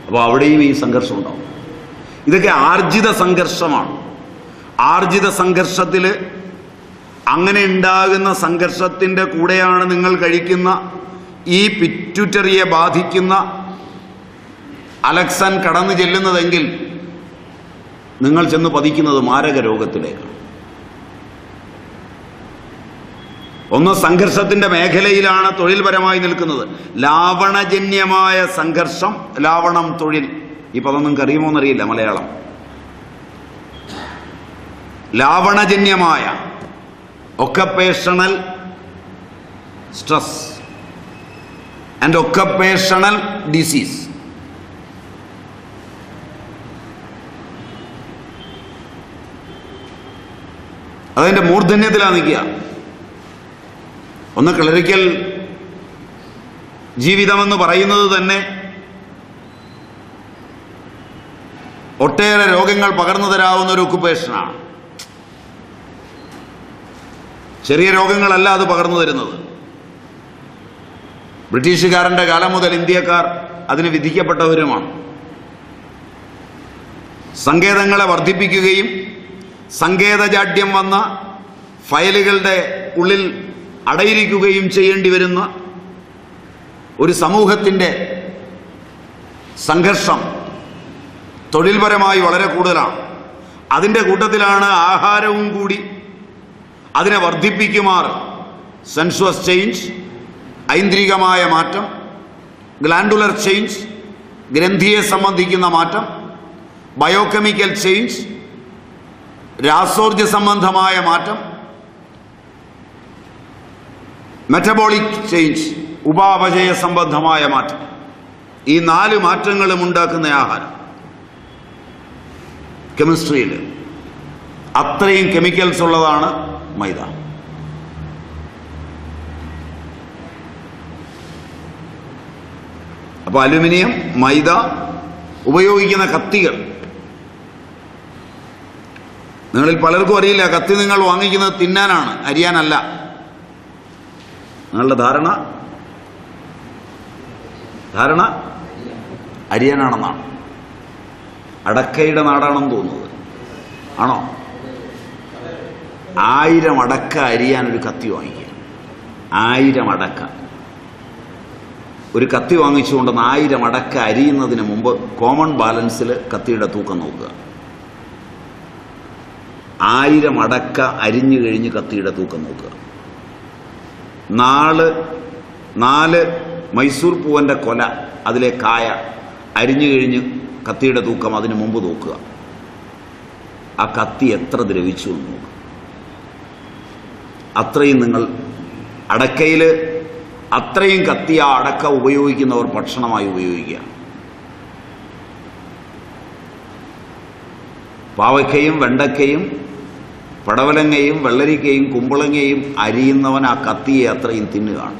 അപ്പോൾ അവിടെയും ഈ സംഘർഷം ഉണ്ടാവും. ഇതൊക്കെ ആർജിത സംഘർഷമാണ്. ആർജിത സംഘർഷത്തിൽ അങ്ങനെ ഉണ്ടാകുന്ന സംഘർഷത്തിൻ്റെ കൂടെയാണ് നിങ്ങൾ കഴിക്കുന്ന ഈ പിറ്റ്യൂട്ടറിയെ ബാധിക്കുന്ന അലക്സൻ കടന്നു ചെല്ലുന്നതെങ്കിൽ നിങ്ങൾ ചെന്ന് പതിക്കുന്നത് മാരക രോഗത്തിലേക്കാണ്. ഒന്ന് സംഘർഷത്തിന്റെ മേഖലയിലാണ് തൊഴിൽപരമായി നിൽക്കുന്നത്. ലാവണജന്യമായ സംഘർഷം, ലാവണം തൊഴിൽ, ഈ പദം നിങ്ങൾക്ക് അറിയുമോ എന്നറിയില്ല മലയാളം. ലാവണജന്യമായ occupational stress and occupational disease. അതിൻ്റെ മൂർധന്യത്തിലാണ് നിൽക്കുക. ഒന്ന് ക്ലറിക്കൽ ജീവിതമെന്ന് പറയുന്നത് തന്നെ ഒട്ടേറെ രോഗങ്ങൾ പകർന്നു തരാവുന്ന ഒരു ഒക്കുപേഷനാണ്. ചെറിയ രോഗങ്ങളല്ല അത് പകർന്നു തരുന്നത്. ബ്രിട്ടീഷുകാരൻ്റെ കാലം മുതൽ ഇന്ത്യക്കാർ അതിന് വിധിക്കപ്പെട്ടവരുമാണ്. സങ്കേതങ്ങളെ വർദ്ധിപ്പിക്കുകയും സങ്കേതജാഡ്യം വന്ന ഫയലുകളുടെ ഉള്ളിൽ അടയിരിക്കുകയും ചെയ്യേണ്ടി വരുന്ന ഒരു സമൂഹത്തിൻ്റെ സംഘർഷം തൊഴിൽപരമായി വളരെ കൂടുതലാണ്. അതിൻ്റെ കൂട്ടത്തിലാണ് ആഹാരവും കൂടി അതിനെ വർദ്ധിപ്പിക്കുമാർ സെൻസുവസ് ചേഞ്ച്, ഐന്ദ്രികമായ മാറ്റം, ഗ്ലാൻഡുലർ ചേഞ്ച്, ഗ്രന്ഥിയെ സംബന്ധിക്കുന്ന മാറ്റം, ബയോകെമിക്കൽ ചേഞ്ച്, രാസോർജ സംബന്ധമായ മാറ്റം, മെറ്റബോളിക് ചേഞ്ച്, ഉപാപചയ സംബന്ധമായ മാറ്റം. ഈ 4 മാറ്റങ്ങളും ഉണ്ടാക്കുന്ന ആഹാരം കെമിസ്ട്രിയിൽ അത്രയും കെമിക്കൽസ് ഉള്ളതാണ് മൈദ. അപ്പോൾ അലുമിനിയം, മൈദ, ഉപയോഗിക്കുന്ന കത്തികൾ, നിങ്ങളിൽ പലർക്കും അറിയില്ല, കത്തി നിങ്ങൾ വാങ്ങിക്കുന്നത് തിന്നാനാണ്, അരിയാനല്ല. നിങ്ങളുടെ ധാരണ അരിയാനാണെന്നാണ്. അടക്കയുടെ നാടാണെന്ന് തോന്നുന്നത്. ആണോ? 1000 അടക്ക അരിയാനൊരു കത്തി വാങ്ങിക്കുക. 1000 അടക്ക. ഒരു കത്തി വാങ്ങിച്ചുകൊണ്ടെന്ന് 1000 അടക്ക അരിയുന്നതിന് മുമ്പ് കോമൺ ബാലൻസിൽ കത്തിയുടെ തൂക്കം നോക്കുക. 1000 അടക്ക അരിഞ്ഞു കഴിഞ്ഞ് കത്തിയുടെ തൂക്കം നോക്കുക. 4 മൈസൂർ പൂവൻ്റെ കൊല, അതിലെ കായ അരിഞ്ഞു കഴിഞ്ഞ് കത്തിയുടെ തൂക്കം അതിന് മുമ്പ് നോക്കുക. ആ കത്തി എത്ര ദ്രവിച്ചു എന്ന് നോക്കുക. അത്രയും നിങ്ങൾ അടക്കയിൽ അത്രയും കത്തി ആ അടക്ക ഉപയോഗിക്കുന്നവർ ഭക്ഷണമായി ഉപയോഗിക്കുക. പാവയ്ക്കയും വെണ്ടയ്ക്കയും പടവലങ്ങയും വെള്ളരിക്കയും കുമ്പളങ്ങയും അരിയുന്നവൻ ആ കത്തിയെ അത്രയും തിന്നുകയാണ്.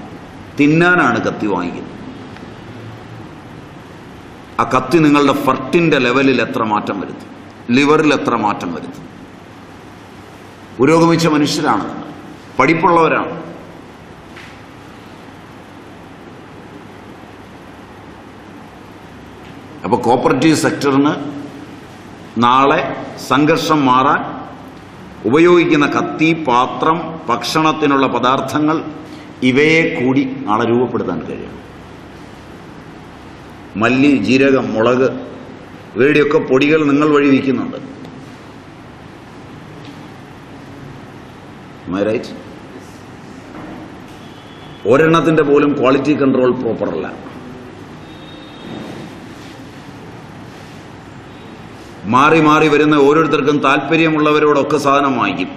തിന്നാനാണ് കത്തി വാങ്ങിക്കുന്നത്. ആ കത്തി നിങ്ങളുടെ ഫർട്ടിൻ്റെ ലെവലിൽ എത്ര മാറ്റം വരുത്തും. ലിവറിൽ എത്ര മാറ്റം വരുത്തും. പുരോഗമിച്ച മനുഷ്യരാണ് നിങ്ങൾ, പഠിപ്പുള്ളവരാണ്. അപ്പോൾ കോപ്പറേറ്റീവ് സെക്ടറിന് നാളെ സംഘർഷം മാറാൻ ഉപയോഗിക്കുന്ന കത്തി, പാത്രം, ഭക്ഷണത്തിനുള്ള പദാർത്ഥങ്ങൾ ഇവയെ കൂടി നാളെ രൂപപ്പെടുത്താൻ കഴിയണം. മല്ലി, ജീരകം, മുളക് ഇവയുടെയൊക്കെ പൊടികൾ നിങ്ങൾ വഴി വിൽക്കുന്നുണ്ട്. റൈറ്റ്? ഒരെണ്ണത്തിൻ്റെ പോലും ക്വാളിറ്റി കൺട്രോൾ പ്രോപ്പറല്ല. മാറി മാറി വരുന്ന ഓരോരുത്തർക്കും താല്പര്യമുള്ളവരോടൊക്കെ സാധനം വാങ്ങിക്കും.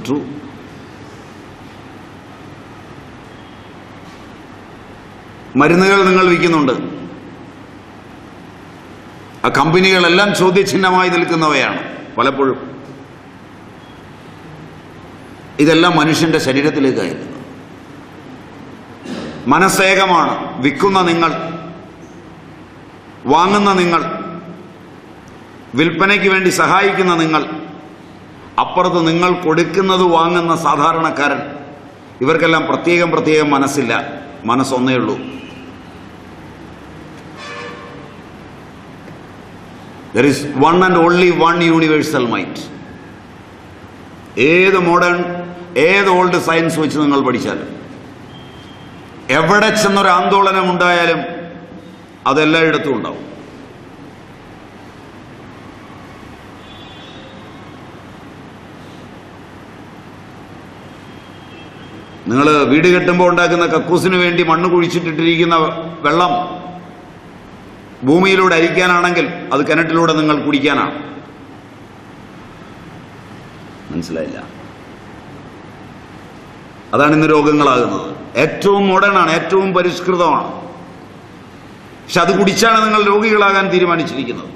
ട്രൂ. മരുന്നുകൾ നിങ്ങൾ വിൽക്കുന്നുണ്ട്. ആ കമ്പനികളെല്ലാം ചോദ്യചിഹ്നമായി നിൽക്കുന്നവയാണ് പലപ്പോഴും. ഇതെല്ലാം മനുഷ്യന്റെ ശരീരത്തിലേക്കായിരുന്നു. മനസ്സേകമാണ്. വിൽക്കുന്ന നിങ്ങൾ, വാങ്ങുന്ന നിങ്ങൾ, വിൽപ്പനയ്ക്ക് വേണ്ടി സഹായിക്കുന്ന നിങ്ങൾ, അപ്പുറത്ത് നിങ്ങൾ കൊടുക്കുന്നത് വാങ്ങുന്ന സാധാരണക്കാരൻ, ഇവർക്കെല്ലാം പ്രത്യേകം പ്രത്യേകം മനസ്സില്ല. മനസ്സൊന്നേ ഉള്ളൂ. There is one and only one universal mind. ഏത് മോഡേൺ, ഏത് ഓൾഡ് സയൻസ് വെച്ച് നിങ്ങൾ പഠിച്ചാലും, എവിടെ ചെന്നൊരു ആന്തോളനം ഉണ്ടായാലും അതെല്ലായിടത്തും ഉണ്ടാവും. നിങ്ങൾ വീട് കെട്ടുമ്പോൾ ഉണ്ടാക്കുന്ന കക്കൂസിന് വേണ്ടി മണ്ണ് കുഴിച്ചിട്ടിട്ടിരിക്കുന്ന വെള്ളം ഭൂമിയിലൂടെ അരിക്കാനാണെങ്കിൽ അത് കിണറ്റിലൂടെ നിങ്ങൾ കുടിക്കാനാണ്. മനസ്സിലായില്ല? അതാണ് ഇന്ന് രോഗങ്ങളാകുന്നത്. ഏറ്റവും മോഡേൺ ആണ്, ഏറ്റവും പരിഷ്കൃതമാണ്. പക്ഷെ അത് കുടിച്ചാണ് നിങ്ങൾ രോഗികളാകാൻ തീരുമാനിച്ചിരിക്കുന്നത്.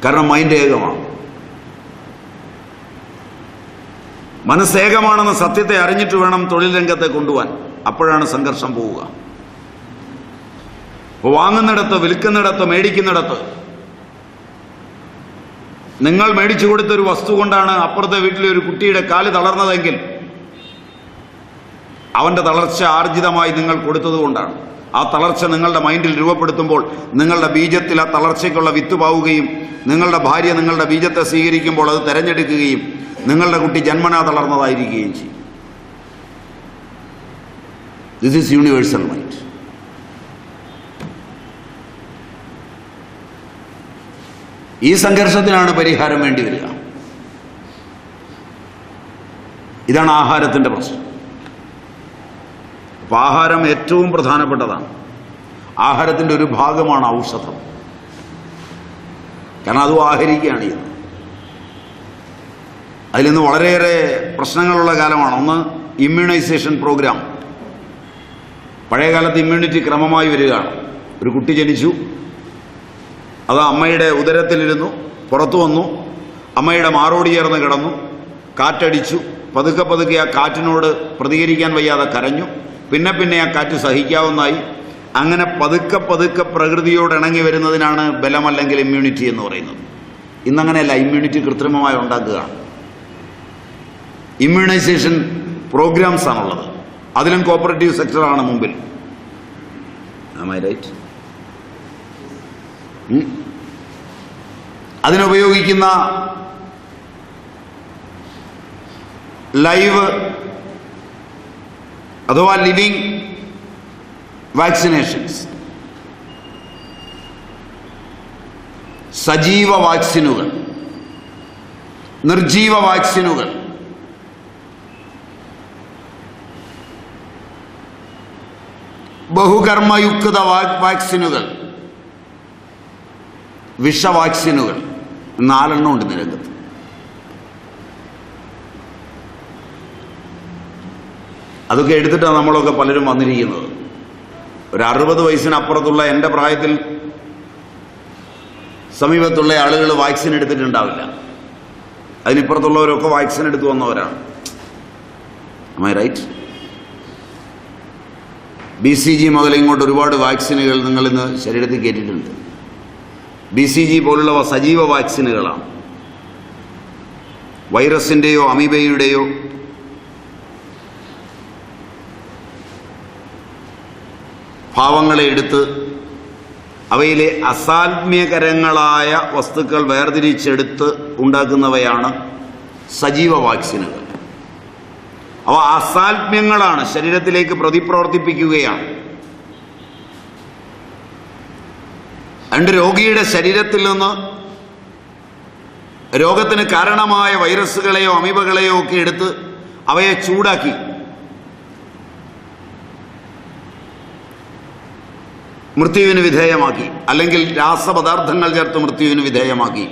കാരണം മൈൻഡ് ഏകമാണ്. മനസ്സേകമാണെന്ന സത്യത്തെ അറിഞ്ഞിട്ട് വേണം തൊഴിൽ രംഗത്തെ കൊണ്ടുപോകാൻ. അപ്പോഴാണ് സംഘർഷം പോവുക. അപ്പോൾ വാങ്ങുന്നിടത്ത്, വിൽക്കുന്നിടത്ത്, മേടിക്കുന്നിടത്ത് നിങ്ങൾ മേടിച്ചു കൊടുത്തൊരു വസ്തു കൊണ്ടാണ് അപ്പുറത്തെ വീട്ടിലെ ഒരു കുട്ടിയുടെ കാല് തളർന്നതെങ്കിൽ അവന്റെ തളർച്ച ആർജിതമായി നിങ്ങൾ കൊടുത്തതുകൊണ്ടാണ്. ആ തളർച്ച നിങ്ങളുടെ മൈൻഡിൽ രൂപപ്പെടുത്തുമ്പോൾ നിങ്ങളുടെ ബീജത്തിൽ ആ തളർച്ചയ്ക്കുള്ള വിത്ത് പാവുകയും നിങ്ങളുടെ ഭാര്യ നിങ്ങളുടെ ബീജത്തെ സ്വീകരിക്കുമ്പോൾ അത് തെരഞ്ഞെടുക്കുകയും നിങ്ങളുടെ കുട്ടി ജന്മനാ തളർന്നതായിരിക്കുകയും ചെയ്യും. This is universal mind. ഈ സംഘർഷത്തിനാണ് പരിഹാരം വേണ്ടി വരിക. ഇതാണ് ആഹാരത്തിന്റെ പ്രശ്നം. അപ്പൊ ആഹാരം ഏറ്റവും പ്രധാനപ്പെട്ടതാണ്. ആഹാരത്തിന്റെ ഒരു ഭാഗമാണ് ഔഷധം. കാരണം അതും ആഹരിക്കുകയാണ് ചെയ്യുന്നത്. അതിൽ നിന്ന് വളരെയേറെ പ്രശ്നങ്ങളുള്ള കാലമാണ്. ഒന്ന്, ഇമ്മ്യൂണൈസേഷൻ പ്രോഗ്രാം. പഴയ കാലത്ത് ഇമ്മ്യൂണിറ്റി ക്രമമായി വരികയാണ്. ഒരു കുട്ടി ജനിച്ചു, അത് അമ്മയുടെ ഉദരത്തിലിരുന്നു, പുറത്തു വന്നു, അമ്മയുടെ മാറോട് ചേർന്ന് കിടന്നു, കാറ്റടിച്ചു, പതുക്കെ പതുക്കെ ആ കാറ്റിനോട് പ്രതികരിക്കാൻ വയ്യാതെ കരഞ്ഞു, പിന്നെ പിന്നെ ആ കാറ്റ് സഹിക്കാവുന്നതായി. അങ്ങനെ പതുക്കെ പതുക്കെ പ്രകൃതിയോട് ഇണങ്ങി വരുന്നതിനാണ് ബലമല്ലെങ്കിൽ ഇമ്മ്യൂണിറ്റി എന്ന് പറയുന്നത്. ഇന്നങ്ങനെയല്ല, ഇമ്മ്യൂണിറ്റി കൃത്രിമമായി ഉണ്ടാക്കുകയാണ്. ഇമ്മ്യൂണൈസേഷൻ പ്രോഗ്രാംസ് ആണുള്ളത്. അതിലും കോപ്പറേറ്റീവ് സെക്ടറാണ് മുമ്പിൽ. റൈറ്റ്? അതിനുപയോഗിക്കുന്ന ലൈവ് അഥവാ ലിവിങ് വാക്സിനേഷൻസ്, സജീവ വാക്സിനുകൾ, നിർജീവ വാക്സിനുകൾ, ബഹുകർമ്മയുക്ത വാക്സിനുകൾ, വിഷവാക്സിനുകൾ, 4 ഉണ്ട് രംഗത്ത്. അതൊക്കെ എടുത്തിട്ടാണ് നമ്മളൊക്കെ പലരും വന്നിരിക്കുന്നത്. ഒരു 60 വയസ്സിനപ്പുറത്തുള്ള എൻ്റെ പ്രായത്തിൽ സമീപത്തുള്ള ആളുകൾ വാക്സിൻ എടുത്തിട്ടുണ്ടാവില്ല. അതിനിപ്പുറത്തുള്ളവരൊക്കെ വാക്സിൻ എടുത്തു വന്നവരാണ്. Am I right? BCG മുതൽ ഇങ്ങോട്ട് ഒരുപാട് വാക്സിനുകൾ നിങ്ങളിന്ന് ശരീരത്തിൽ കയറ്റിയിട്ടുണ്ട്. BCG പോലുള്ളവ സജീവ വാക്സിനുകളാണ്. വൈറസിൻ്റെയോ അമീബയുടെയോ ഭാവങ്ങളെ എടുത്ത് അവയിലെ അസാൽമ്യകരങ്ങളായ വസ്തുക്കൾ വേർതിരിച്ചെടുത്ത് ഉണ്ടാക്കുന്നവയാണ് സജീവ വാക്സിനുകൾ. അവ അസാൽമ്യങ്ങളാണ്, ശരീരത്തിലേക്ക് പ്രതിപ്രവർത്തിപ്പിക്കുകയാണ്. രണ്ട് രോഗിയുടെ ശരീരത്തിൽ നിന്ന് രോഗത്തിന് കാരണമായ വൈറസുകളെയോ അമീബകളെയോ ഒക്കെ എടുത്ത് അവയെ ചൂടാക്കി മൃത്യുവിന് വിധേയമാക്കി, അല്ലെങ്കിൽ രാസപദാർത്ഥങ്ങൾ ചേർത്ത് മൃത്യുവിന് വിധേയമാക്കി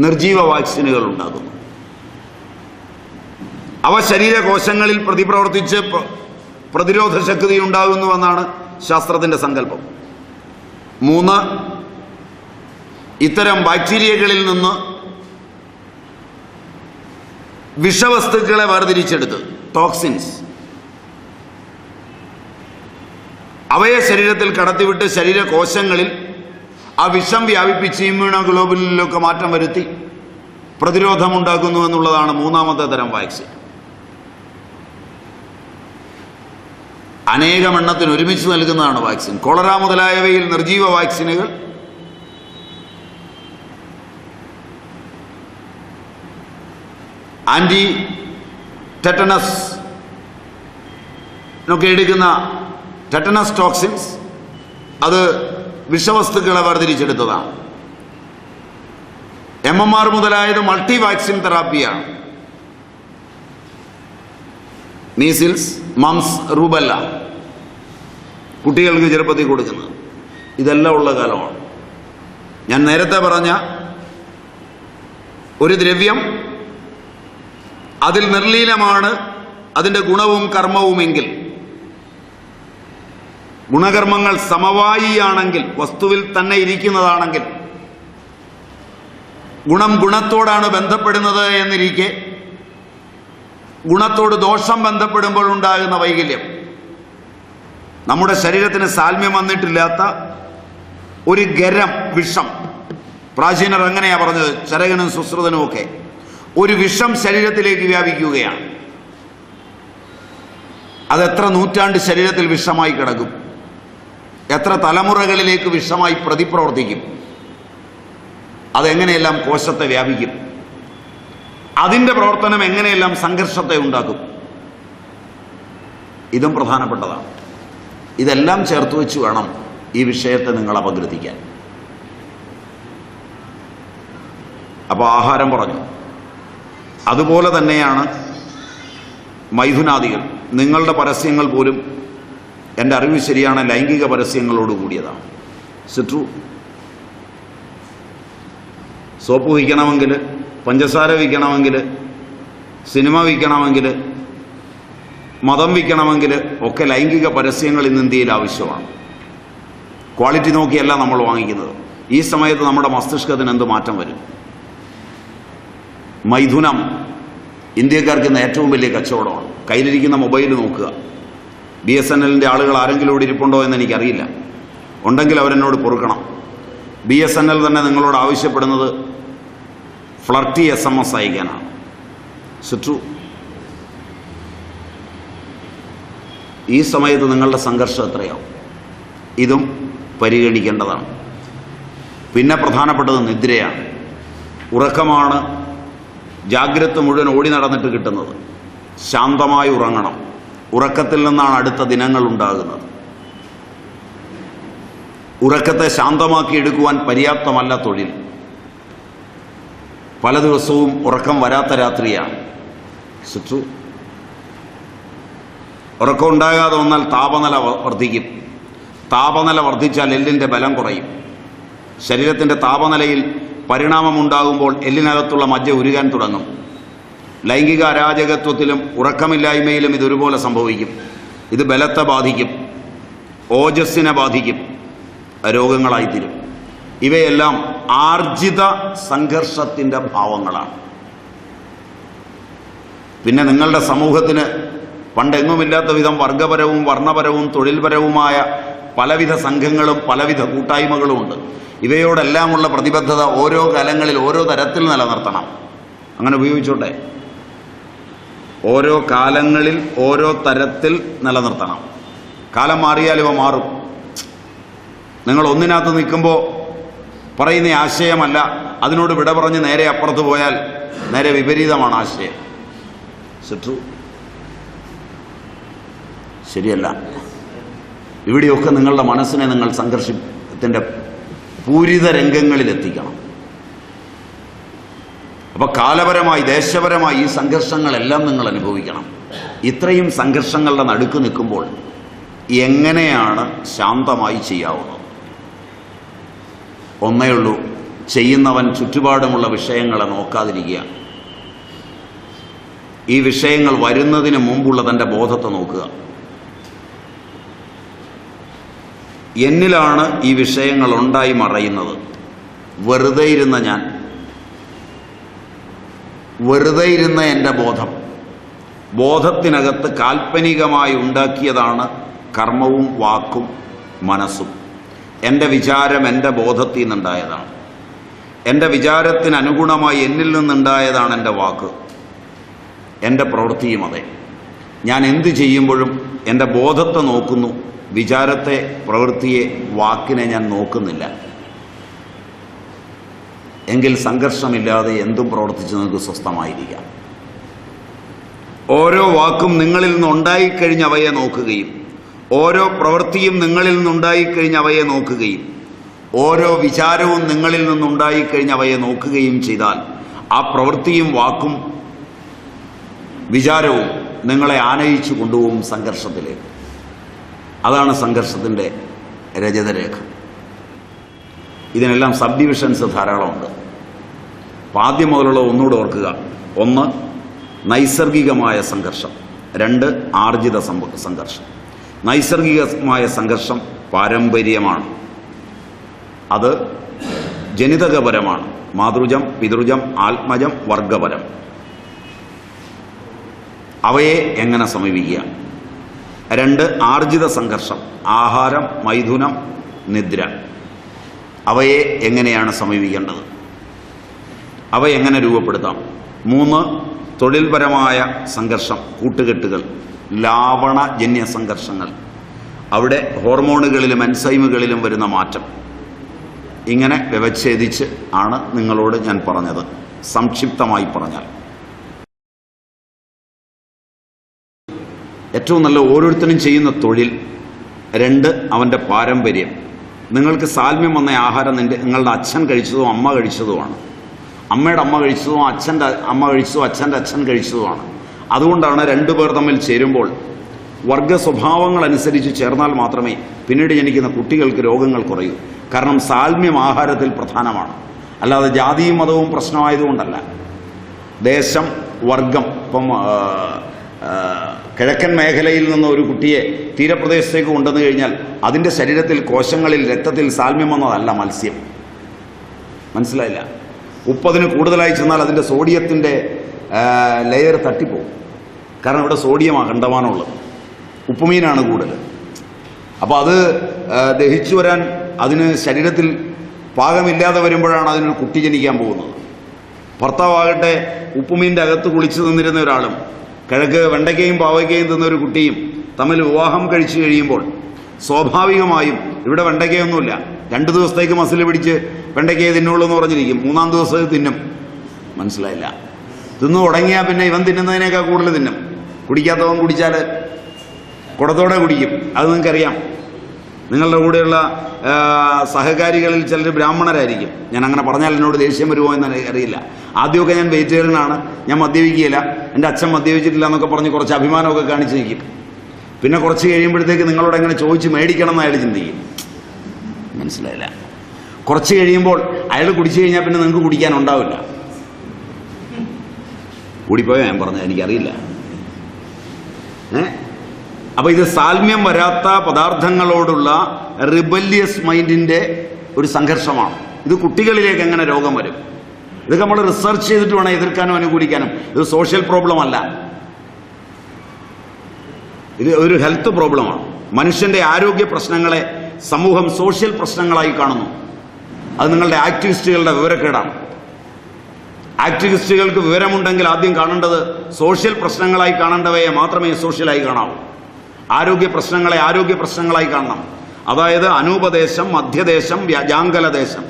നിർജീവ വാക്സിനുകൾ ഉണ്ടാകുന്നു. അവ ശരീരകോശങ്ങളിൽ പ്രതിപ്രവർത്തിച്ച് പ്രതിരോധ ശക്തി ഉണ്ടാകുന്നുവെന്നാണ് ശാസ്ത്രത്തിൻ്റെ സങ്കല്പം. 3, ഇത്തരം ബാക്ടീരിയകളിൽ നിന്ന് വിഷവസ്തുക്കളെ വേർതിരിച്ചെടുത്ത് ടോക്സിൻസ് അവയെ ശരീരത്തിൽ കടത്തിവിട്ട് ശരീരകോശങ്ങളിൽ ആ വിഷം വ്യാപിപ്പിച്ച് ഇമ്മ്യൂണോഗ്ലോബുലിനിലൊക്കെ മാറ്റം വരുത്തി പ്രതിരോധമുണ്ടാക്കുന്നു എന്നുള്ളതാണ് 3ാമത്തെ തരം വാക്സിൻ. അനേകമെണ്ണത്തിന് ഒരുമിച്ച് നൽകുന്നതാണ് വാക്സിൻ. കോളറ മുതലായവയിൽ നിർജീവ വാക്സിനുകൾ, ആൻറ്റി ടെറ്റനസ് ഒക്കെ എടുക്കുന്ന ടെറ്റനസ് ടോക്സിൻസ് അത് വിഷവസ്തുക്കളെ വേർതിരിച്ചെടുത്തതാണ്. MMR മുതലായത് മൾട്ടി വാക്സിൻ തെറാപ്പിയാണ്. മീസിൽസ്, മംസ്, റൂബല്ല കുട്ടികൾക്ക് ചെറുപ്പത്തിൽ കൊടുക്കുന്നത്. ഇതെല്ലാം ഉള്ള കാലമാണ്. ഞാൻ നേരത്തെ പറഞ്ഞ ഒരു ദ്രവ്യം അതിൽ നിർലീനമാണ് അതിൻ്റെ ഗുണവും കർമ്മവുമെങ്കിൽ, ഗുണകർമ്മങ്ങൾ സമവായിയാണെങ്കിൽ, വസ്തുവിൽ തന്നെ ഇരിക്കുന്നതാണെങ്കിൽ, ഗുണം ഗുണത്തോടാണ് ബന്ധപ്പെടുന്നത് എന്നിരിക്കെ ഗുണത്തോട് ദോഷം ബന്ധപ്പെടുമ്പോൾ ഉണ്ടാകുന്ന വൈകല്യം, നമ്മുടെ ശരീരത്തിന് സാൽമ്യം വന്നിട്ടില്ലാത്ത ഒരു ഗരം വിഷം, പ്രാചീനർ അങ്ങനെയാ പറഞ്ഞത്, ചരകനും സുശ്രുതനും ഒക്കെ, ഒരു വിഷം ശരീരത്തിലേക്ക് വ്യാപിക്കുകയാണ്. അതെത്ര നൂറ്റാണ്ട് ശരീരത്തിൽ വിഷമായി കിടക്കും, എത്ര തലമുറകളിലേക്ക് വിഷമായി പ്രതിപ്രവർത്തിക്കും, അതെങ്ങനെയെല്ലാം കോശത്തെ വ്യാപിക്കും, അതിൻ്റെ പ്രവർത്തനം എങ്ങനെയെല്ലാം സംഘർഷത്തെ ഉണ്ടാക്കും. ഇതും പ്രധാനപ്പെട്ടതാണ്. ഇതെല്ലാം ചേർത്ത് വെച്ച് വേണം ഈ വിഷയത്തെ നിങ്ങൾ അപഗ്രഥിക്കാൻ. അപ്പോൾ ആഹാരം പറഞ്ഞു. അതുപോലെ തന്നെയാണ് മൈഥുനാദികൾ. നിങ്ങളുടെ പരസ്യങ്ങൾ പോലും എൻ്റെ അറിവ് ശരിയാണ് ലൈംഗിക പരസ്യങ്ങളോട് കൂടിയതാണ്. സിട്രൂ സോപ്പ് വിൽക്കണമെങ്കിൽ, പഞ്ചസാര വിൽക്കണമെങ്കിൽ, സിനിമ വിൽക്കണമെങ്കിൽ, മതം വിൽക്കണമെങ്കിൽ ഒക്കെ ലൈംഗിക പരസ്യങ്ങൾ ഇന്ന് ഇന്ത്യയിൽ ആവശ്യമാണ്. ക്വാളിറ്റി നോക്കിയല്ല നമ്മൾ വാങ്ങിക്കുന്നത്. ഈ സമയത്ത് നമ്മുടെ മസ്തിഷ്കത്തിന് എന്ത് മാറ്റം വരും? മൈഥുനം ഇന്ത്യക്കാർക്ക് ഇന്ന് ഏറ്റവും വലിയ കച്ചവടമാണ്. കയ്യിലിരിക്കുന്ന മൊബൈൽ നോക്കുക. BSNLൻ്റെ ആളുകൾ ആരെങ്കിലും ഇവിടെ ഇരിപ്പുണ്ടോ എന്ന് എനിക്കറിയില്ല. ഉണ്ടെങ്കിൽ അവരെന്നോട് പൊറുക്കണം. BSNL തന്നെ നിങ്ങളോട് ആവശ്യപ്പെടുന്നത് ഫ്ലർട്ടി SMS അയക്കാനാണ്. സിട്രൂ ഈ സമയത്ത് നിങ്ങളുടെ സംഘർഷം എത്രയാവും? ഇതും പരിഗണിക്കേണ്ടതാണ്. പിന്നെ പ്രധാനപ്പെട്ടത് നിദ്രയാണ്. ഉറക്കമാണ് ജാഗ്രത മുഴുവൻ ഓടി നടന്നിട്ട് കിട്ടുന്നത്. ശാന്തമായി ഉറങ്ങണം. ഉറക്കത്തിൽ നിന്നാണ് അടുത്ത ദിനങ്ങൾ ഉണ്ടാകുന്നത്. ഉറക്കത്തെ ശാന്തമാക്കി എടുക്കുവാൻ പര്യാപ്തമല്ല തൊഴിൽ. പല ദിവസവും ഉറക്കം വരാത്ത രാത്രിയാണ്. സിട്രൂ ഉറക്കം ഉണ്ടാകാതെ വന്നാൽ താപനില വർദ്ധിക്കും. താപനില വർദ്ധിച്ചാൽ എല്ലിൻ്റെ ബലം കുറയും. ശരീരത്തിൻ്റെ താപനിലയിൽ പരിണാമമുണ്ടാകുമ്പോൾ എല്ലിനകത്തുള്ള മജ്ജ ഉരുകാൻ തുടങ്ങും. ലൈംഗിക അരാജകത്വത്തിലും ഉറക്കമില്ലായ്മയിലും ഇതൊരുപോലെ സംഭവിക്കും. ഇത് ബലത്തെ ബാധിക്കും, ഓജസ്സിനെ ബാധിക്കും, രോഗങ്ങളായിത്തീരും. ഇവയെല്ലാം ആർജിത സംഘർഷത്തിൻ്റെ ഭാവങ്ങളാണ്. പിന്നെ നിങ്ങളുടെ സമൂഹത്തിന് പണ്ടെങ്ങുമില്ലാത്ത വിധം വർഗപരവും വർണ്ണപരവും തൊഴിൽപരവുമായ പലവിധ സംഘങ്ങളും പലവിധ കൂട്ടായ്മകളും ഉണ്ട്. ഇവയോടെല്ലാമുള്ള പ്രതിബദ്ധത ഓരോ കാലങ്ങളിൽ ഓരോ തരത്തിൽ നിലനിർത്തണം. അങ്ങനെ ഉപയോഗിച്ചോട്ടെ. ഓരോ കാലങ്ങളിൽ ഓരോ തരത്തിൽ നിലനിർത്തണം. കാലം മാറിയാൽ ഇവ മാറും. നിങ്ങൾ ഒന്നിനകത്ത് നിൽക്കുമ്പോൾ പറയുന്ന ആശയമല്ല, അതിനോട് വിട പറഞ്ഞ് നേരെ അപ്പുറത്ത് പോയാൽ നേരെ വിപരീതമാണ് ആശയം. ശരിയല്ല. ഇവിടെയൊക്കെ നിങ്ങളുടെ മനസ്സിനെ നിങ്ങൾ സംഘർഷത്തിൻ്റെ പൂരിത രംഗങ്ങളിലെത്തിക്കണം. അപ്പൊ കാലപരമായി ദേശപരമായി ഈ സംഘർഷങ്ങളെല്ലാം നിങ്ങൾ അനുഭവിക്കണം. ഇത്രയും സംഘർഷങ്ങളുടെ നടുക്ക് നിൽക്കുമ്പോൾ എങ്ങനെയാണ് ശാന്തമായി ചെയ്യാവുന്നത്? ഒന്നേ ഉള്ളൂ, ചെയ്യുന്നവൻ ചുറ്റുപാടുമുള്ള വിഷയങ്ങളെ നോക്കാതിരിക്കുക. ഈ വിഷയങ്ങൾ വരുന്നതിന് മുമ്പുള്ള തൻ്റെ ബോധത്തെ നോക്കുക. എന്നിലാണ് ഈ വിഷയങ്ങൾ ഉണ്ടായി മറയുന്നത്. വെറുതെ ഇരുന്ന എൻ്റെ ബോധത്തിനകത്ത് കാൽപ്പനികമായി ഉണ്ടാക്കിയതാണ് കർമ്മവും വാക്കും മനസ്സും. എൻ്റെ വിചാരം എൻ്റെ ബോധത്തിൽ നിന്നുണ്ടായതാണ്. എൻ്റെ വിചാരത്തിന് അനുഗുണമായി എന്നിൽ നിന്നുണ്ടായതാണ് എൻ്റെ വാക്ക്. എൻ്റെ പ്രവൃത്തിയും അതെ. ഞാൻ എന്ത് ചെയ്യുമ്പോഴും എൻ്റെ ബോധത്തെ നോക്കുന്നു, വിചാരത്തെ, പ്രവൃത്തിയെ, വാക്കിനെ ഞാൻ നോക്കുന്നില്ല. എങ്കിൽ സംഘർഷമില്ലാതെ എന്തും പ്രവർത്തിച്ച് നിങ്ങൾക്ക് സ്വസ്ഥമായിരിക്കാം. ഓരോ വാക്കും നിങ്ങളിൽ നിന്നുണ്ടായിക്കഴിഞ്ഞ് അവയെ നോക്കുകയും ഓരോ പ്രവൃത്തിയും നിങ്ങളിൽ നിന്നുണ്ടായിക്കഴിഞ്ഞ് അവയെ നോക്കുകയും ഓരോ വിചാരവും നിങ്ങളിൽ നിന്നുണ്ടായിക്കഴിഞ്ഞ് അവയെ നോക്കുകയും ചെയ്താൽ ആ പ്രവൃത്തിയും വാക്കും വിചാരവും നിങ്ങളെ ആനയിച്ചു കൊണ്ടുപോകും സംഘർഷത്തിലേക്ക്. അതാണ് സംഘർഷത്തിൻ്റെ രജതരേഖ. ഇതിനെല്ലാം സബ് ഡിവിഷൻസ് ധാരാളമുണ്ട്. ആദ്യം മുതലുള്ള ഒന്നുകൂടെ ഓർക്കുക. 1 നൈസർഗികമായ സംഘർഷം, 2 ആർജിത സംഘർഷം. നൈസർഗികമായ സംഘർഷം പാരമ്പര്യമാണ്, അത് ജനിതകപരമാണ്. മാതൃജം, പിതൃജം, ആത്മജം, വർഗപരം. അവയെ എങ്ങനെ സമീപിക്കുക? 2 ആർജിത സംഘർഷം, ആഹാരം, മൈഥുനം, നിദ്ര. അവയെ എങ്ങനെയാണ് സമീപിക്കേണ്ടത്? അവ എങ്ങനെ രൂപപ്പെടുത്താം? 3 തൊഴിൽപരമായ സംഘർഷം, കൂട്ടുകെട്ടുകൾ, ലാവണജന്യ സംഘർഷങ്ങൾ. അവിടെ ഹോർമോണുകളിലും എൻസൈമുകളിലും വരുന്ന മാറ്റം. ഇങ്ങനെ വ്യവച്ഛേദിച്ച് ആണ് നിങ്ങളോട് ഞാൻ പറഞ്ഞത്. സംക്ഷിപ്തമായി പറഞ്ഞാൽ ഏറ്റവും നല്ല ഓരോരുത്തരും ചെയ്യുന്ന തൊഴിൽ, 2 അവൻ്റെ പാരമ്പര്യം. നിങ്ങൾക്ക് സാൽമ്യം വന്ന ആഹാരം നിങ്ങളുടെ അച്ഛൻ കഴിച്ചതും അമ്മ കഴിച്ചതുമാണ്. അമ്മയുടെ അമ്മ കഴിച്ചതും അച്ഛൻ്റെ അമ്മ കഴിച്ചതും അച്ഛൻ്റെ അച്ഛൻ കഴിച്ചതുമാണ്. അതുകൊണ്ടാണ് 2 പേർ തമ്മിൽ ചേരുമ്പോൾ വർഗ സ്വഭാവങ്ങളനുസരിച്ച് ചേർന്നാൽ മാത്രമേ പിന്നീട് ജനിക്കുന്ന കുട്ടികൾക്ക് രോഗങ്ങൾ കുറയൂ. കാരണം സാൽമ്യം ആഹാരത്തിൽ പ്രധാനമാണ്, അല്ലാതെ ജാതിയും മതവും പ്രശ്നമായതുകൊണ്ടല്ല. ദേശം, വർഗം. ഇപ്പം കിഴക്കൻ മേഖലയിൽ നിന്ന് ഒരു കുട്ടിയെ തീരപ്രദേശത്തേക്ക് കൊണ്ടുവന്നു കഴിഞ്ഞാൽ അതിൻ്റെ ശരീരത്തിൽ, കോശങ്ങളിൽ, രക്തത്തിൽ സാൽമ്യം വന്നതല്ല മത്സ്യം. മനസ്സിലായില്ല? ഉപ്പതിന് കൂടുതലായി ചെന്നാൽ അതിൻ്റെ സോഡിയത്തിൻ്റെ ലെയർ തട്ടിപ്പോകും. കാരണം ഇവിടെ സോഡിയമാണ് കണ്ടമാനമുള്ളത്, ഉപ്പുമീനാണ് കൂടുതൽ. അപ്പോൾ അത് ദഹിച്ചു വരാൻ അതിന് ശരീരത്തിൽ പാകമില്ലാതെ വരുമ്പോഴാണ് അതിനൊരു കുട്ടി ജനിക്കാൻ പോകുന്നത്. ഭർത്താവാകട്ടെ ഉപ്പുമീൻ്റെ അകത്ത് കുളിച്ചു നിന്നിരുന്ന ഒരാളും കിഴക്ക് വെണ്ടയ്ക്കയും പാവയ്ക്കയും തിന്ന ഒരു കുട്ടിയും തമ്മിൽ വിവാഹം കഴിച്ചു കഴിയുമ്പോൾ സ്വാഭാവികമായും ഇവിടെ വെണ്ടയ്ക്കയൊന്നുമില്ല. 2 ദിവസത്തേക്ക് മസിൽ പിടിച്ച് വെണ്ടയ്ക്കയെ തിന്നുള്ളൂ എന്ന് പറഞ്ഞിരിക്കും. 3-ാം ദിവസം തിന്നും. മനസ്സിലായില്ല? തിന്നു തുടങ്ങിയാൽ പിന്നെ ഇവൻ തിന്നുന്നതിനേക്കാൾ കൂടുതൽ തിന്നും. കുടിക്കാത്തവൻ കുടിച്ചാൽ കുടത്തോടെ കുടിക്കും. അത് നിങ്ങൾക്കറിയാം. നിങ്ങളുടെ കൂടെയുള്ള സഹകാരികളിൽ ചിലർ ബ്രാഹ്മണരായിരിക്കും. ഞാൻ അങ്ങനെ പറഞ്ഞാൽ എന്നോട് ദേഷ്യം വരുമോ എന്ന് അറിയില്ല. ആദ്യമൊക്കെ ഞാൻ വെജിറ്റേറിയനാണ്, ഞാൻ മദ്യപിക്കുകയില്ല, എൻ്റെ അച്ഛൻ മദ്യപിച്ചിട്ടില്ല എന്നൊക്കെ പറഞ്ഞ് കുറച്ച് അഭിമാനമൊക്കെ കാണിച്ച് നിൽക്കും. പിന്നെ കുറച്ച് കഴിയുമ്പോഴത്തേക്ക് നിങ്ങളോട് എങ്ങനെ ചോദിച്ച് മേടിക്കണം എന്ന് അയാൾ ചിന്തിക്കും. മനസ്സിലായില്ല? കുറച്ച് കഴിയുമ്പോൾ അയാൾ കുടിച്ചു കഴിഞ്ഞാൽ പിന്നെ നിങ്ങൾക്ക് കുടിക്കാനുണ്ടാവില്ല. കൂടിപ്പോയോ ഞാൻ പറഞ്ഞത്? എനിക്കറിയില്ല. അപ്പൊ ഇത് സാൽമ്യം വരാത്ത പദാർത്ഥങ്ങളോടുള്ള റിബല്യസ് മൈൻഡിന്റെ ഒരു സംഘർഷമാണ്. ഇത് കുട്ടികളിലേക്ക് എങ്ങനെ രോഗം വരും? ഇതൊക്കെ നമ്മൾ റിസർച്ച് ചെയ്തിട്ട് വേണം എതിർക്കാനും അനുകൂലിക്കാനും. ഇത് സോഷ്യൽ പ്രോബ്ലം അല്ല. ഇത് ഒരു ഹെൽത്ത് പ്രോബ്ലമാണ്. മനുഷ്യന്റെ ആരോഗ്യ പ്രശ്നങ്ങളെ സമൂഹം സോഷ്യൽ പ്രശ്നങ്ങളായി കാണുന്നു. അത് നിങ്ങളുടെ ആക്ടിവിസ്റ്റുകളുടെ വിവരക്കേടാണ്. ആക്ടിവിസ്റ്റുകൾക്ക് വിവരമുണ്ടെങ്കിൽ ആദ്യം കാണേണ്ടത് സോഷ്യൽ പ്രശ്നങ്ങളായി കാണേണ്ടവയെ മാത്രമേ സോഷ്യലായി കാണാവൂ. ആരോഗ്യ പ്രശ്നങ്ങളെ ആരോഗ്യ പ്രശ്നങ്ങളായി കാണണം. അതായത് അനൂപദേശം, മധ്യദേശം, ജാങ്കലദേശം.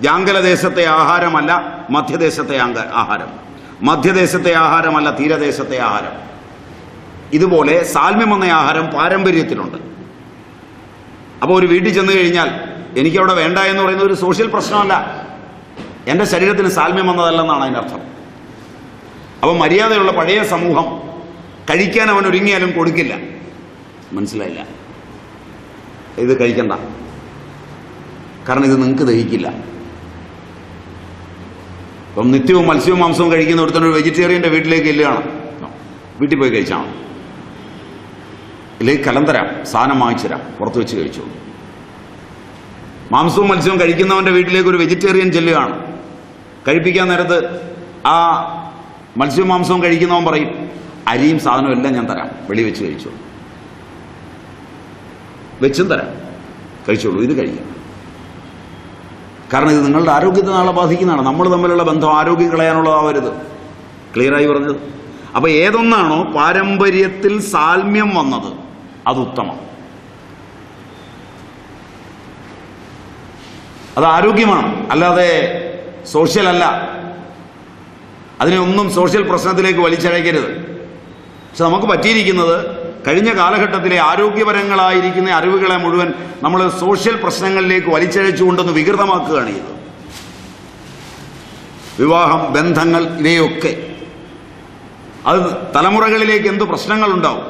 ജാങ്കലദേശത്തെ ആഹാരമല്ല മധ്യദേശത്തെ ആഹാരം, മധ്യദേശത്തെ ആഹാരമല്ല തീരദേശത്തെ ആഹാരം. ഇതുപോലെ സാൽമ്യം എന്ന ആഹാരം പാരമ്പര്യത്തിലുണ്ട്. അപ്പോൾ ഒരു വീട്ടിൽ ചെന്ന് കഴിഞ്ഞാൽ എനിക്കവിടെ വേണ്ട എന്ന് പറയുന്നത് ഒരു സോഷ്യൽ പ്രശ്നമല്ല, എൻ്റെ ശരീരത്തിന് സാൽമ്യം വന്നതല്ലെന്നാണ് അതിൻ്റെ അർത്ഥം. അപ്പോൾ മര്യാദയുള്ള പഴയ സമൂഹം കഴിക്കാൻ അവൻ ഒരുങ്ങിയാലും കൊടുക്കില്ല. മനസ്സിലായില്ല? ഇത് കഴിക്കണ്ട, കാരണം ഇത് നിങ്ങൾക്ക് ദഹിക്കില്ല. ഇപ്പം നിത്യവും മത്സ്യവും മാംസവും കഴിക്കുന്ന ഒരുത്തനൊരു വെജിറ്റേറിയൻ്റെ വീട്ടിലേക്ക് ഇല്ലുകയാണ്, വീട്ടിൽ പോയി കഴിച്ചാൽ ഇല്ലെങ്കിൽ കലം തരാം, സാധനം വാങ്ങിച്ചു തരാം, പുറത്ത് വെച്ച് കഴിച്ചു. മാംസവും മത്സ്യവും കഴിക്കുന്നവൻ്റെ വീട്ടിലേക്ക് ഒരു വെജിറ്റേറിയൻ ചെല്ലുകയാണ്. കഴിപ്പിക്കാൻ നേരത്ത് ആ മത്സ്യവും മാംസവും കഴിക്കുന്നവൻ പറയും, അരിയും സാധനവും എല്ലാം ഞാൻ തരാം, വെളി വെച്ച് കഴിച്ചോളൂ, വെച്ചും തരാം, കഴിച്ചോളൂ, ഇത് കഴിക്കാം. കാരണം ഇത് നിങ്ങളുടെ ആരോഗ്യത്തെ നാളെ ബാധിക്കുന്നതാണ്. നമ്മൾ തമ്മിലുള്ള ബന്ധം ആരോഗ്യം കളയാനുള്ളതാവരുത്. ക്ലിയറായി പറഞ്ഞത്? അപ്പൊ ഏതൊന്നാണോ പാരമ്പര്യത്തിൽ സാൽമ്യം വന്നത് അത് ഉത്തമം, അത് ആരോഗ്യമാണ്, അല്ലാതെ സോഷ്യൽ അല്ല. അതിനെ ഒന്നും സോഷ്യൽ പ്രശ്നത്തിലേക്ക് വലിച്ചഴക്കരുത്. പക്ഷെ നമുക്ക് പറ്റിയിരിക്കുന്നത് കഴിഞ്ഞ കാലഘട്ടത്തിലെ ആരോഗ്യപരങ്ങളായിരിക്കുന്ന അറിവുകളെ മുഴുവൻ നമ്മൾ സോഷ്യൽ പ്രശ്നങ്ങളിലേക്ക് വലിച്ചഴച്ചുകൊണ്ടൊന്ന് വികൃതമാക്കുകയാണ് ചെയ്തത്. വിവാഹം, ബന്ധങ്ങൾ, ഇവയൊക്കെ അത് തലമുറകളിലേക്ക് എന്ത് പ്രശ്നങ്ങളുണ്ടാവും,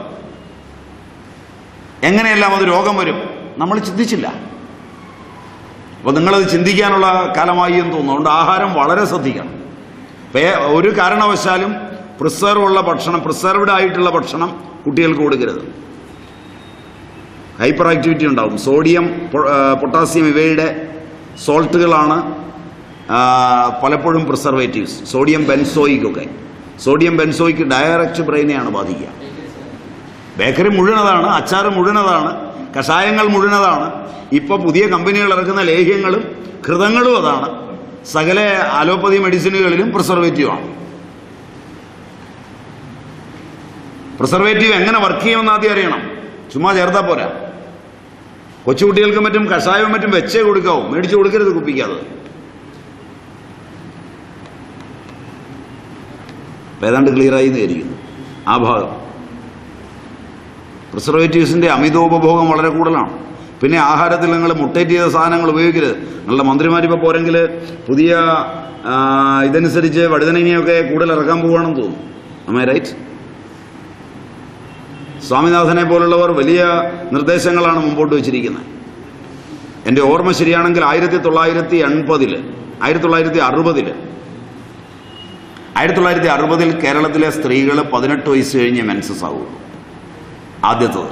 എങ്ങനെയെല്ലാം അത് രോഗം വരും, നമ്മൾ ചിന്തിച്ചില്ല. അപ്പോൾ നിങ്ങളത് ചിന്തിക്കാനുള്ള കാലമായി എന്ന് തോന്നുന്നു. അതുകൊണ്ട് ആഹാരം വളരെ ശ്രദ്ധിക്കണം. ഒരു കാരണവശാലും പ്രിസർവ്ഡ് ആയിട്ടുള്ള ഭക്ഷണം കുട്ടികൾക്ക് കൊടുക്കരുത്. ഹൈപ്പർ ആക്ടിവിറ്റി ഉണ്ടാവും. സോഡിയം, പൊട്ടാസ്യം ഇവയുടെ സോൾട്ടുകളാണ് പലപ്പോഴും പ്രിസർവേറ്റീവ്സ്. സോഡിയം ബെൻസോയിക്കൊക്കെ, സോഡിയം ബെൻസോയിക്ക് ഡയറക്റ്റ് ബ്രെയിനെയാണ് ബാധിക്കുക. ബേക്കറി മുഴുവനതാണ്, അച്ചാറ് മുഴുവനതാണ്, കഷായങ്ങൾ മുഴുവനതാണ്. ഇപ്പോൾ പുതിയ കമ്പനികൾ ഇറക്കുന്ന ലേഹ്യങ്ങളും ഘൃതങ്ങളും അതാണ്. സകല അലോപ്പതി മെഡിസിനുകളിലും പ്രിസർവേറ്റീവാണ്. പ്രിസർവേറ്റീവ് എങ്ങനെ വർക്ക് ചെയ്യുമെന്ന് ആദ്യം അറിയണം. ചുമ്മാ ചേർത്താൽ പോരാ. കൊച്ചുകുട്ടികൾക്കും മറ്റും കഷായവും മറ്റും വെച്ചേ കൊടുക്കാവും, മേടിച്ചു കൊടുക്കരുത് കുപ്പിക്കാതെ. ഏതാണ്ട് ക്ലിയറായി നേരിക്കുന്നു ആ ഭാഗം. പ്രിസർവേറ്റീവ്സിന്റെ അമിതോപഭോഗം വളരെ കൂടുതലാണ്. പിന്നെ ആഹാരത്തിൽ നിങ്ങൾ മുട്ടേറ്റ് ചെയ്ത സാധനങ്ങൾ ഉപയോഗിക്കരുത്. നിങ്ങളുടെ മന്ത്രിമാരിപ്പോൾ പോരെങ്കിൽ പുതിയ ഇതനുസരിച്ച് വഴുതനങ്ങയൊക്കെ കൂടുതൽ ഇറക്കാൻ പോവുകയാണെന്ന് തോന്നുന്നു. am I right? സ്വാമിനാഥനെ പോലുള്ളവർ വലിയ നിർദ്ദേശങ്ങളാണ് മുമ്പോട്ട് വെച്ചിരിക്കുന്നത്. എൻ്റെ ഓർമ്മ ശരിയാണെങ്കിൽ 1960 കേരളത്തിലെ സ്ത്രീകൾ 18 വയസ്സ് കഴിഞ്ഞ് മെൻസസ് ആവുള്ളൂ. ആദ്യത്തത്.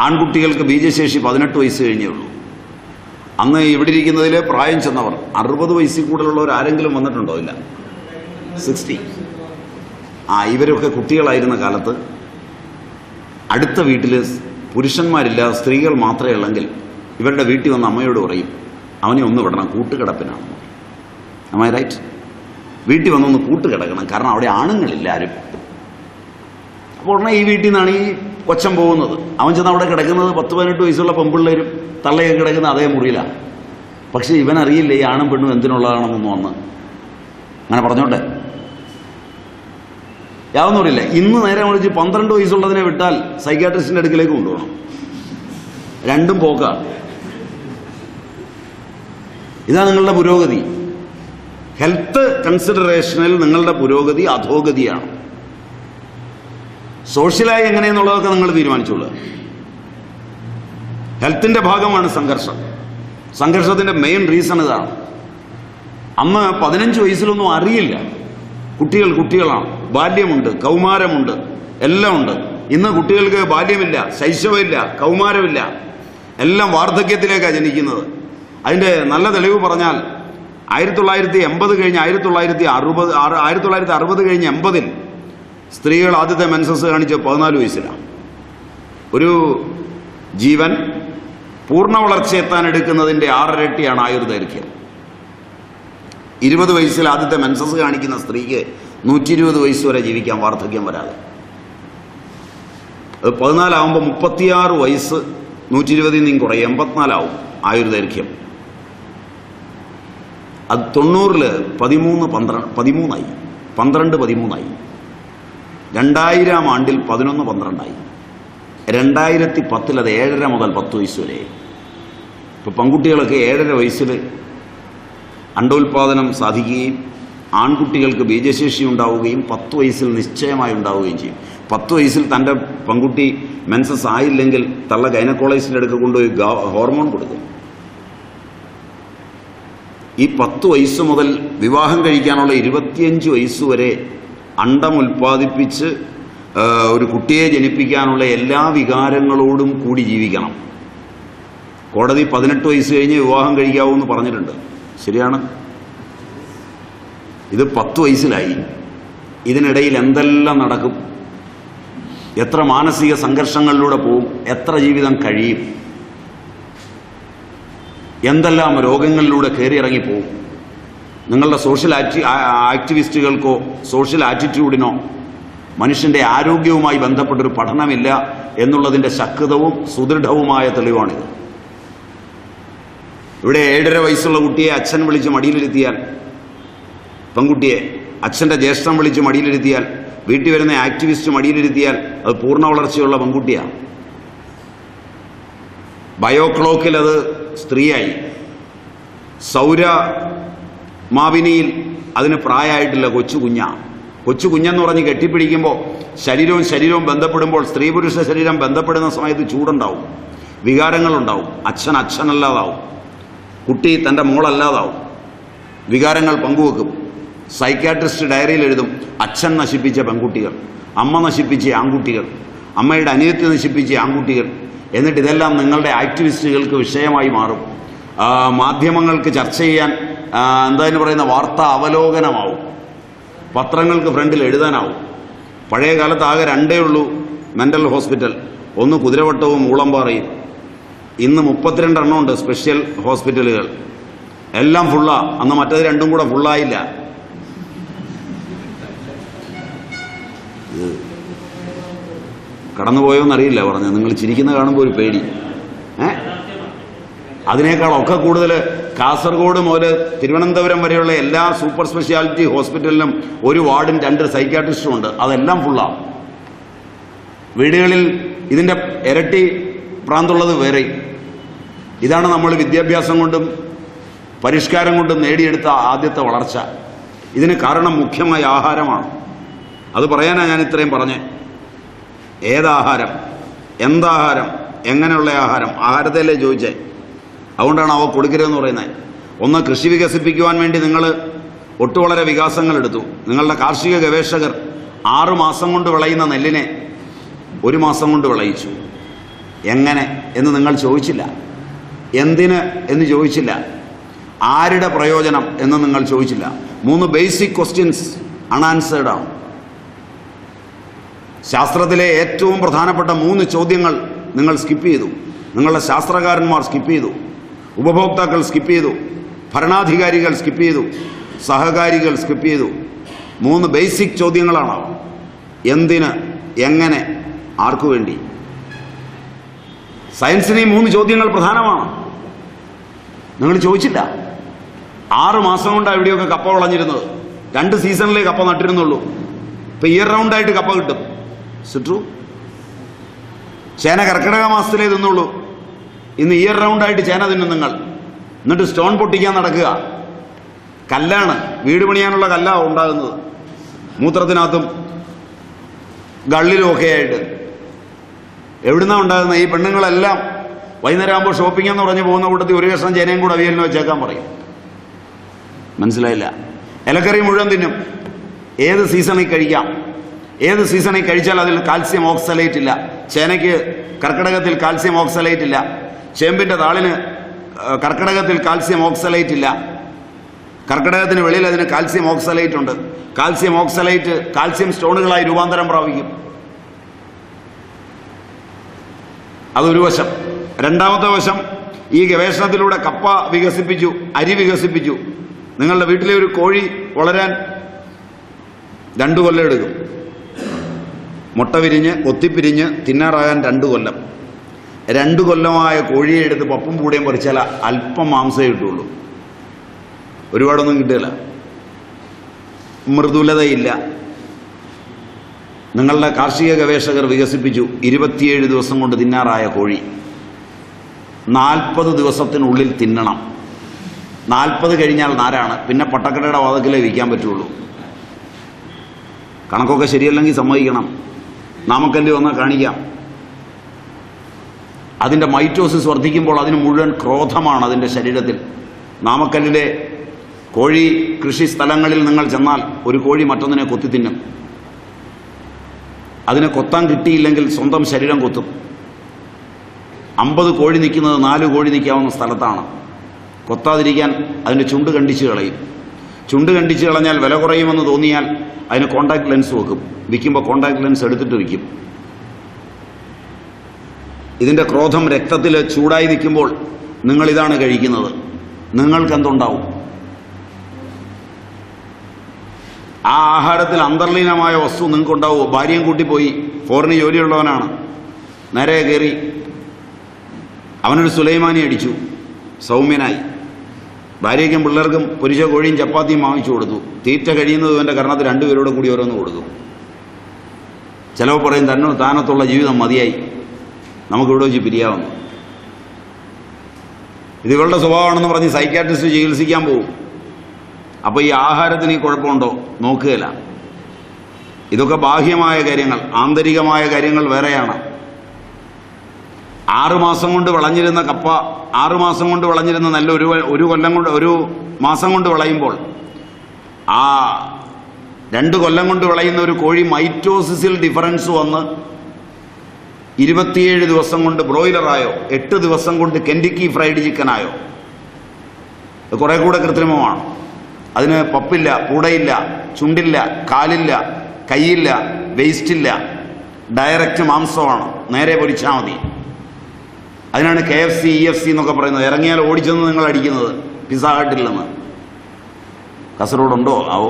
ആൺകുട്ടികൾക്ക് ബീജശേഷി 18 വയസ്സ് കഴിഞ്ഞേ ഉള്ളൂ. അന്ന് ഇവിടെ ഇരിക്കുന്നതിൽ പ്രായം ചെന്നവർ 60 വയസ്സിൽ കൂടുതലുള്ളവർ ആരെങ്കിലും വന്നിട്ടുണ്ടോ? ഇല്ല. 60. ഇവരൊക്കെ കുട്ടികളായിരുന്ന കാലത്ത് അടുത്ത വീട്ടിൽ പുരുഷന്മാരില്ല, സ്ത്രീകൾ മാത്രമേ ഉള്ളെങ്കിൽ ഇവരുടെ വീട്ടിൽ വന്ന് അമ്മയോട് പറയും, അവനെ ഒന്ന് വിടണം, കൂട്ടുകിടപ്പിനാണ്. am I right? വീട്ടിൽ വന്നൊന്ന് കൂട്ടുകിടക്കണം, കാരണം അവിടെ ആണുങ്ങളില്ല ആരും. അപ്പോൾ ഉടനെ ഈ വീട്ടിൽ നിന്നാണ് ഈ കൊച്ചൻ പോകുന്നത്. അവൻ ചെന്ന് അവിടെ കിടക്കുന്നത് 10-18 വയസ്സുള്ള പെൺപിള്ളേരും തള്ളയൊക്കെ കിടക്കുന്ന അതേ മുറിയിലാണ്. പക്ഷെ ഇവനറിയില്ല ഈ ആണും പെണ്ണും എന്തിനുള്ളതാണെന്നൊന്നും വന്ന് അങ്ങനെ പറഞ്ഞോട്ടെ. യാതൊന്നും അറിയില്ല. ഇന്ന് നേരെ വിളിച്ച് 12 വയസ്സുള്ളതിനെ വിട്ടാൽ സൈക്യാട്രിസ്റ്റിന്റെ അടുക്കിലേക്ക് കൊണ്ടുപോകണം. രണ്ടും പോക്കാണ്. ഇതാണ് നിങ്ങളുടെ പുരോഗതി. ഹെൽത്ത് കൺസിഡറേഷനിൽ നിങ്ങളുടെ പുരോഗതി അധോഗതിയാണ്. സോഷ്യലായി എങ്ങനെയെന്നുള്ളതൊക്കെ നിങ്ങൾ തീരുമാനിച്ചോളൂ. ഹെൽത്തിന്റെ ഭാഗമാണ് സംഘർഷം. സംഘർഷത്തിന്റെ മെയിൻ റീസൺ ഇതാണ്. അന്ന് 15 വയസ്സിലൊന്നും അറിയില്ല. കുട്ടികളാണ്. ബാല്യമുണ്ട്, കൗമാരമുണ്ട്, എല്ലാം ഉണ്ട്. ഇന്ന് കുട്ടികൾക്ക് ബാല്യമില്ല, ശൈശവമില്ല, കൗമാരമില്ല, എല്ലാം വാർദ്ധക്യത്തിലേക്കാണ് ജനിക്കുന്നത്. അതിന്റെ നല്ല തെളിവ് പറഞ്ഞാൽ 1980 കഴിഞ്ഞ് 1960 കഴിഞ്ഞ് 80-ൽ സ്ത്രീകൾ ആദ്യത്തെ മെൻസസ് കാണിച്ച 14 വയസ്സിലാണ്. ഒരു ജീവൻ പൂർണ്ണ വളർച്ചയെത്താൻ എടുക്കുന്നതിൻ്റെ 6 ഇരട്ടിയാണ് ആയുർദൈർഘ്യം. 20 വയസ്സിൽ ആദ്യത്തെ മെൻസസ് കാണിക്കുന്ന സ്ത്രീക്ക് 120 വയസ്സ് വരെ ജീവിക്കാം വാർദ്ധക്യം വരാതെ. അത് 14 ആകുമ്പോൾ 36 വയസ്സ് 120 നിന്നും കുറയും, 84 ആവും ആയുർദൈർഘ്യം. അത് 90-ൽ 13-13ആയി, 12-13ആയി. 2000 ആണ്ടിൽ 11-12ആയി. 2010-ൽ അത് 7.5 മുതൽ 10 വയസ്സ് വരെ. ഇപ്പോൾ പെൺകുട്ടികളൊക്കെ 7.5 വയസ്സിൽ അണ്ടോൽപാദനം സാധിക്കുകയും ആൺകുട്ടികൾക്ക് ബീജശേഷി ഉണ്ടാവുകയും 10 വയസ്സിൽ നിശ്ചയമായി ഉണ്ടാവുകയും ചെയ്യും. 10 വയസ്സിൽ തൻ്റെ പെൺകുട്ടി മെൻസസ് ആയില്ലെങ്കിൽ തള്ള ഗൈനക്കോളജിസ്റ്റിൻ്റെ അടുത്ത് കൊണ്ടുപോയി ഹോർമോൺ കൊടുക്കും. ഈ 10 വയസ്സ് മുതൽ വിവാഹം കഴിക്കാനുള്ള 25 വയസ്സ് വരെ അണ്ടം ഉൽപ്പാദിപ്പിച്ച് ഒരു കുട്ടിയെ ജനിപ്പിക്കാനുള്ള എല്ലാ വികാരങ്ങളോടും കൂടി ജീവിക്കണം. കോടതി 18 വയസ്സ് കഴിഞ്ഞ് വിവാഹം കഴിക്കാവൂ എന്ന് പറഞ്ഞിട്ടുണ്ട്. ശരിയാണ്. ഇത് 10 വയസ്സിലായി. ഇതിനിടയിൽ എന്തെല്ലാം നടക്കും, എത്ര മാനസിക സംഘർഷങ്ങളിലൂടെ പോവും, എത്ര ജീവിതം കഴിയും, എന്തെല്ലാം രോഗങ്ങളിലൂടെ കയറിയിറങ്ങിപ്പോവും. നിങ്ങളുടെ സോഷ്യൽ ആക്ടിവിസ്റ്റുകൾക്കോ സോഷ്യൽ ആറ്റിറ്റ്യൂഡിനോ മനുഷ്യൻ്റെ ആരോഗ്യവുമായി ബന്ധപ്പെട്ടൊരു പഠനമില്ല എന്നുള്ളതിൻ്റെ ശക്തവും സുദൃഢവുമായ തെളിവാണിത്. ഇവിടെ 7.5 വയസ്സുള്ള കുട്ടിയെ അച്ഛൻ വിളിച്ച് മടിയിലിരുത്തിയാൽ, പെൺകുട്ടിയെ അച്ഛൻ്റെ ജ്യേഷ്ഠൻ വിളിച്ച് മടിയിലിരുത്തിയാൽ, വീട്ടിൽ വരുന്ന ആക്ടിവിസ്റ്റ് മടിയിലിരുത്തിയാൽ അത് പൂർണ്ണ വളർച്ചയുള്ള പെൺകുട്ടിയാണ്. ബയോക്ലോക്കിൽ അത് സ്ത്രീയായി. സൗര മാവിനിയിൽ അതിന് പ്രായമായിട്ടില്ല, കൊച്ചു കുഞ്ഞെന്ന് പറഞ്ഞ് കെട്ടിപ്പിടിക്കുമ്പോൾ ശരീരവും ബന്ധപ്പെടുമ്പോൾ സ്ത്രീ പുരുഷ ശരീരം ബന്ധപ്പെടുന്ന സമയത്ത് ചൂടുണ്ടാവും, വികാരങ്ങളുണ്ടാവും. അച്ഛനല്ലാതാവും, കുട്ടി തൻ്റെ മോളല്ലാതാവും, വികാരങ്ങൾ പങ്കുവെക്കും. സൈക്യാട്രിസ്റ്റ് ഡയറിയിൽ എഴുതും, അച്ഛൻ നശിപ്പിച്ച പെൺകുട്ടികൾ, അമ്മ നശിപ്പിച്ച ആൺകുട്ടികൾ, അമ്മയുടെ അനിയത്തി നശിപ്പിച്ച ആൺകുട്ടികൾ. എന്നിട്ട് ഇതെല്ലാം നിങ്ങളുടെ ആക്ടിവിസ്റ്റുകൾക്ക് വിഷയമായി മാറും. മാധ്യമങ്ങൾക്ക് ചർച്ച ചെയ്യാൻ എന്താന്ന് പറയുന്ന വാർത്താ അവലോകനമാവും, പത്രങ്ങൾക്ക് ഫ്രണ്ടിൽ എഴുതാനാവും. പഴയ കാലത്ത് ആകെ 2 ഉള്ളൂ മെൻ്റൽ ഹോസ്പിറ്റൽ, ഒന്ന് കുതിരവട്ടവും ഊളംപാറയും. ഇന്ന് 32 എണ്ണമുണ്ട് സ്പെഷ്യൽ ഹോസ്പിറ്റലുകൾ. എല്ലാം ഫുള്ളാ. അന്ന് മറ്റേത് 2ഉം കൂടെ ഫുള്ളായില്ല. കടന്നുപോയോന്നറിയില്ല പറഞ്ഞത്. നിങ്ങൾ ചിരിക്കുന്ന കാണുമ്പോൾ ഒരു പേടി. അതിനേക്കാളൊക്കെ കൂടുതൽ കാസർഗോഡ് മുതൽ തിരുവനന്തപുരം വരെയുള്ള എല്ലാ സൂപ്പർ സ്പെഷ്യാലിറ്റി ഹോസ്പിറ്റലിലും ഒരു വാർഡും 2 സൈക്യാട്രിസ്റ്റും ഉണ്ട്. അതെല്ലാം ഫുള്ളാണ്. വീടുകളിൽ ഇതിൻ്റെ ഇരട്ടി പ്രാന്തുള്ളത് വേറെ. ഇതാണ് നമ്മൾ വിദ്യാഭ്യാസം കൊണ്ടും പരിഷ്കാരം കൊണ്ടും നേടിയെടുത്ത ആദ്യത്തെ വളർച്ച. ഇതിന് കാരണം മുഖ്യമായ ആഹാരമാണ്. അത് പറയാനാണ് ഞാൻ ഇത്രയും പറഞ്ഞേ. ഏതാഹാരം, എന്താഹാരം, എങ്ങനെയുള്ള ആഹാരം, ആഹാരത്തെയല്ലേ ചോദിച്ചേ. അതുകൊണ്ടാണ് അവ കൊടുക്കരുതെന്ന് പറയുന്നത്. ഒന്ന്, കൃഷി വികസിപ്പിക്കുവാൻ വേണ്ടി നിങ്ങൾ ഒട്ടുവളരെ വികാസങ്ങൾ എടുത്തു. നിങ്ങളുടെ കാർഷിക ഗവേഷകർ 6 മാസം കൊണ്ട് വിളയുന്ന നെല്ലിനെ 1 മാസം കൊണ്ട് വിളയിച്ചു. എങ്ങനെ എന്ന് നിങ്ങൾ ചോദിച്ചില്ല. എന്തിന് എന്ന് ചോദിച്ചില്ല. ആരുടെ പ്രയോജനം എന്ന് നിങ്ങൾ ചോദിച്ചില്ല. 3 ബേസിക് ക്വസ്റ്റ്യൻസ് അൺആൻസേർഡ് ആണ്. ശാസ്ത്രത്തിലെ ഏറ്റവും പ്രധാനപ്പെട്ട 3 ചോദ്യങ്ങൾ നിങ്ങൾ സ്കിപ്പ് ചെയ്തു. നിങ്ങളുടെ ശാസ്ത്രകാരന്മാർ സ്കിപ്പ് ചെയ്തു, ഉപഭോക്താക്കൾ സ്കിപ്പ് ചെയ്തു, ഭരണാധികാരികൾ സ്കിപ്പ് ചെയ്തു, സഹകാരികൾ സ്കിപ്പ് ചെയ്തു. 3 ബേസിക് ചോദ്യങ്ങളാണ്. എന്തിന്, എങ്ങനെ, ആർക്കു വേണ്ടി. സയൻസിന് ഈ 3 ചോദ്യങ്ങൾ പ്രധാനമാണ്. നിങ്ങൾ ചോദിച്ചില്ല. 6 മാസം കൊണ്ടാണ് എവിടെയൊക്കെ കപ്പ വിളഞ്ഞിരുന്നത്. 2 സീസണിലേ കപ്പ നട്ടിരുന്നുള്ളൂ. ഇപ്പം ഇയർ റൗണ്ടായിട്ട് കപ്പ കിട്ടും. സിട്രു ചേന കർക്കിടക മാസത്തിലേ തിന്നുള്ളൂ. ഇന്ന് ഇയർ റൗണ്ടായിട്ട് ചേന തിന്നും നിങ്ങൾ. എന്നിട്ട് സ്റ്റോൺ പൊട്ടിക്കാൻ നടക്കുക. കല്ലാണ്, വീട് പണിയാനുള്ള കല്ലാണ് ഉണ്ടാകുന്നത്. മൂത്രത്തിനകത്തും ഗള്ളിലും ഒക്കെ ആയിട്ട്. എവിടുന്നാണ് ഉണ്ടാകുന്നത്? ഈ പെണ്ണുങ്ങളെല്ലാം വൈകുന്നേരം ആകുമ്പോൾ ഷോപ്പിംഗ് എന്ന് പറഞ്ഞ് പോകുന്ന കൂട്ടത്തിൽ ഒരു കഷ്ണം ചേനയും കൂടെ അവിയലിന് വെച്ചേക്കാൻ പറയും. മനസ്സിലായില്ല. ഇലക്കറി മുഴുവൻ തിന്നും. ഏത് സീസണിൽ കഴിക്കാം. ഏത് സീസണിൽ കഴിച്ചാൽ അതിൽ കാൽസ്യം ഓക്സലേറ്റ് ഇല്ല. ചേനയ്ക്ക് കർക്കിടകത്തിൽ കാൽസ്യം ഓക്സലേറ്റ് ഇല്ല. ചേമ്പിൻ്റെ താളിന് കർക്കിടകത്തിൽ കാൽസ്യം ഓക്സലേറ്റ് ഇല്ല. കർക്കിടകത്തിന് വെളിയിൽ അതിന് കാൽസ്യം ഓക്സലേറ്റ് ഉണ്ട്. കാൽസ്യം ഓക്സലേറ്റ് കാൽസ്യം സ്റ്റോണുകളായി രൂപാന്തരം പ്രാപിക്കും. അതൊരു വശം. രണ്ടാമത്തെ വശം, ഈ ഗവേഷണത്തിലൂടെ കപ്പ വികസിപ്പിച്ചു, അരി വികസിപ്പിച്ചു. നിങ്ങളുടെ വീട്ടിലെ ഒരു കോഴി വളരാൻ 2 കൊല്ലം എടുക്കും. മുട്ട വിരിഞ്ഞ് കൊത്തിപ്പിരിഞ്ഞ് തിന്നാറാകാൻ 2 കൊല്ലം. 2 കൊല്ലമായ കോഴിയെ എടുത്ത് പപ്പും പൂടയും പറിച്ചാൽ അല്പം മാംസമേ കിട്ടുള്ളൂ, ഒരുപാടൊന്നും കിട്ടില്ല. മൃദുലതയില്ല. നിങ്ങളുടെ കാർഷിക ഗവേഷകർ വികസിപ്പിച്ചു 27 ദിവസം കൊണ്ട് തിന്നാറായ കോഴി 40 ദിവസത്തിനുള്ളിൽ തിന്നണം. 40 കഴിഞ്ഞാൽ നാരാണ്, പിന്നെ പട്ടക്കടയുടെ വാതക്കിലേ വിൽക്കാൻ പറ്റുള്ളൂ. കണക്കൊക്കെ ശരിയല്ലെങ്കിൽ സമ്മതിക്കണം, നാമക്കല്ല് വന്നാൽ കാണിക്കാം. അതിൻ്റെ മൈറ്റോസിസ് വർദ്ധിക്കുമ്പോൾ അതിന് മുഴുവൻ ക്രോധമാണ് അതിൻ്റെ ശരീരത്തിൽ. നാമക്കല്ലിലെ കോഴി കൃഷി സ്ഥലങ്ങളിൽ നിങ്ങൾ ചെന്നാൽ ഒരു കോഴി മറ്റൊന്നിനെ കൊത്തി തിന്നും. അതിനെ കൊത്താൻ കിട്ടിയില്ലെങ്കിൽ സ്വന്തം ശരീരം കൊത്തും. 50 കോഴി നിൽക്കുന്നത് 4 കോഴി നിൽക്കാവുന്ന സ്ഥലത്താണ്. കൊത്താതിരിക്കാൻ അതിൻ്റെ ചുണ്ട് കണ്ടിച്ച് കളയും. ചുണ്ട് കണ്ടിച്ച് കളഞ്ഞാൽ വില കുറയുമെന്ന് തോന്നിയാൽ അതിന് കോണ്ടാക്ട് ലെൻസ് വെക്കും. വിൽക്കുമ്പോൾ കോണ്ടാക്ട് ലെൻസ് എടുത്തിട്ട് വിൽക്കും. ഇതിൻ്റെ ക്രോധം രക്തത്തിൽ ചൂടായി നിൽക്കുമ്പോൾ നിങ്ങളിതാണ് കഴിക്കുന്നത്. നിങ്ങൾക്കെന്തുണ്ടാവും? ആ ആഹാരത്തിൽ അന്തർലീനമായ വസ്തു നിങ്ങൾക്കുണ്ടാവുമോ? ഭാര്യയും കൂട്ടിപ്പോയി, ഫോറിന് ജോലിയുള്ളവനാണ്, നേരെ കയറി അവനൊരു സുലൈമാനി അടിച്ചു, സൗമ്യനായി. ഭാര്യയ്ക്കും പിള്ളേർക്കും പൊരിച്ച കോഴിയും ചപ്പാത്തിയും വാങ്ങിച്ചു കൊടുത്തു. തീറ്റ കഴിയുന്നത് എൻ്റെ കർണത്തിൽ 2 പേരോട് കൂടി ഓരോന്ന് കൊടുക്കും. ചിലവ് പറയും താനത്തുള്ള ജീവിതം മതിയായി, നമുക്കിവിടെ വെച്ച് പിരിയാവുന്നു. ഇത് ഇവളുടെ സ്വഭാവമാണെന്ന് പറഞ്ഞ് സൈക്യാട്രിസ്റ്റ് ചികിത്സിക്കാൻ പോകും. അപ്പോൾ ഈ ആഹാരത്തിന് ഈ കുഴപ്പമുണ്ടോ? നോക്കുകയില്ല. ഇതൊക്കെ ബാഹ്യമായ കാര്യങ്ങൾ. ആന്തരികമായ കാര്യങ്ങൾ വേറെയാണ്. 6 മാസം കൊണ്ട് വിളഞ്ഞിരുന്ന കപ്പ, 6 മാസം കൊണ്ട് വിളഞ്ഞിരുന്ന നെല്ല് ഒരു മാസം കൊണ്ട് വിളയുമ്പോൾ, ആ 2 കൊല്ലം കൊണ്ട് വിളയുന്ന ഒരു കോഴി മൈറ്റോസിസിൽ ഡിഫറൻസ് വന്ന് 27 ദിവസം കൊണ്ട് ബ്രോയിലറായോ, 8 ദിവസം കൊണ്ട് കെൻഡിക്കി ഫ്രൈഡ് ചിക്കനായോ. ഇത് കുറെ കൂടെ കൃത്രിമമാണ്. അതിന് പപ്പില്ല, പൂടയില്ല, ചുണ്ടില്ല, കാലില്ല, കൈയില്ല, വേസ്റ്റില്ല, ഡയറക്റ്റ് മാംസമാണ്, നേരെ പൊരിച്ചാൽ മതി. അതിനാണ് KFC EFC എന്നൊക്കെ പറയുന്നത്. ഇറങ്ങിയാൽ ഓടിച്ചെന്ന് നിങ്ങൾ അടിക്കുന്നത്. പിസ്സ ഹട്ടിൽ നിന്ന്. കാസർഗോഡുണ്ടോ ആവോ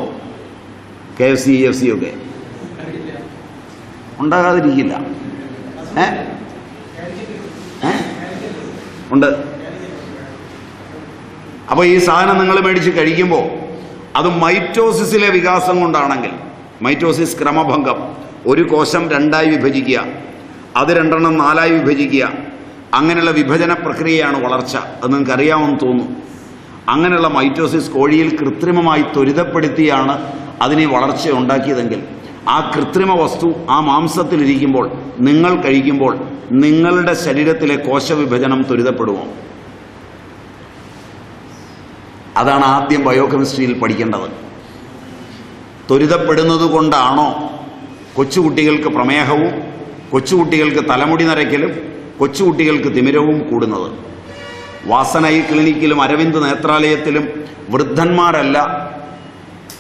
KFC EFC ഒക്കെ? ഉണ്ടാകാതിരിക്കില്ല. ഉണ്ട്. അപ്പോൾ ഈ സാധനം നിങ്ങൾ മേടിച്ച് കഴിക്കുമ്പോൾ അത് മൈറ്റോസിസിലെ വികാസം കൊണ്ടാണെങ്കിൽ, മൈറ്റോസിസ് ക്രമഭംഗം, ഒരു കോശം 2ആയി വിഭജിക്കുക, അത് 2 4ആയി വിഭജിക്കുക, അങ്ങനെയുള്ള വിഭജന പ്രക്രിയയാണ് വളർച്ച. അത് നിങ്ങൾക്ക് അറിയാമെന്ന് തോന്നുന്നു. അങ്ങനെയുള്ള മൈറ്റോസിസ് കോഴിയിൽ കൃത്രിമമായി ത്വരിതപ്പെടുത്തിയാണ് അതിനെ വളർച്ച ഉണ്ടാക്കിയതെങ്കിൽ, ആ കൃത്രിമ വസ്തു ആ മാംസത്തിലിരിക്കുമ്പോൾ നിങ്ങൾ കഴിക്കുമ്പോൾ നിങ്ങളുടെ ശരീരത്തിലെ കോശവിഭജനം ത്വരിതപ്പെടുമോ? അതാണ് ആദ്യം ബയോകെമിസ്ട്രിയിൽ പഠിക്കേണ്ടത്. ത്വരിതപ്പെടുന്നത് കൊണ്ടാണോ കൊച്ചുകുട്ടികൾക്ക് പ്രമേഹവും, കൊച്ചുകുട്ടികൾക്ക് തലമുടി നരയ്ക്കലും, കൊച്ചുകുട്ടികൾക്ക് തിമിരവും കൂടുന്നത്? വാസനൈ ക്ലിനിക്കിലും അരവിന്ദ് നേത്രാലയത്തിലും വൃദ്ധന്മാരല്ല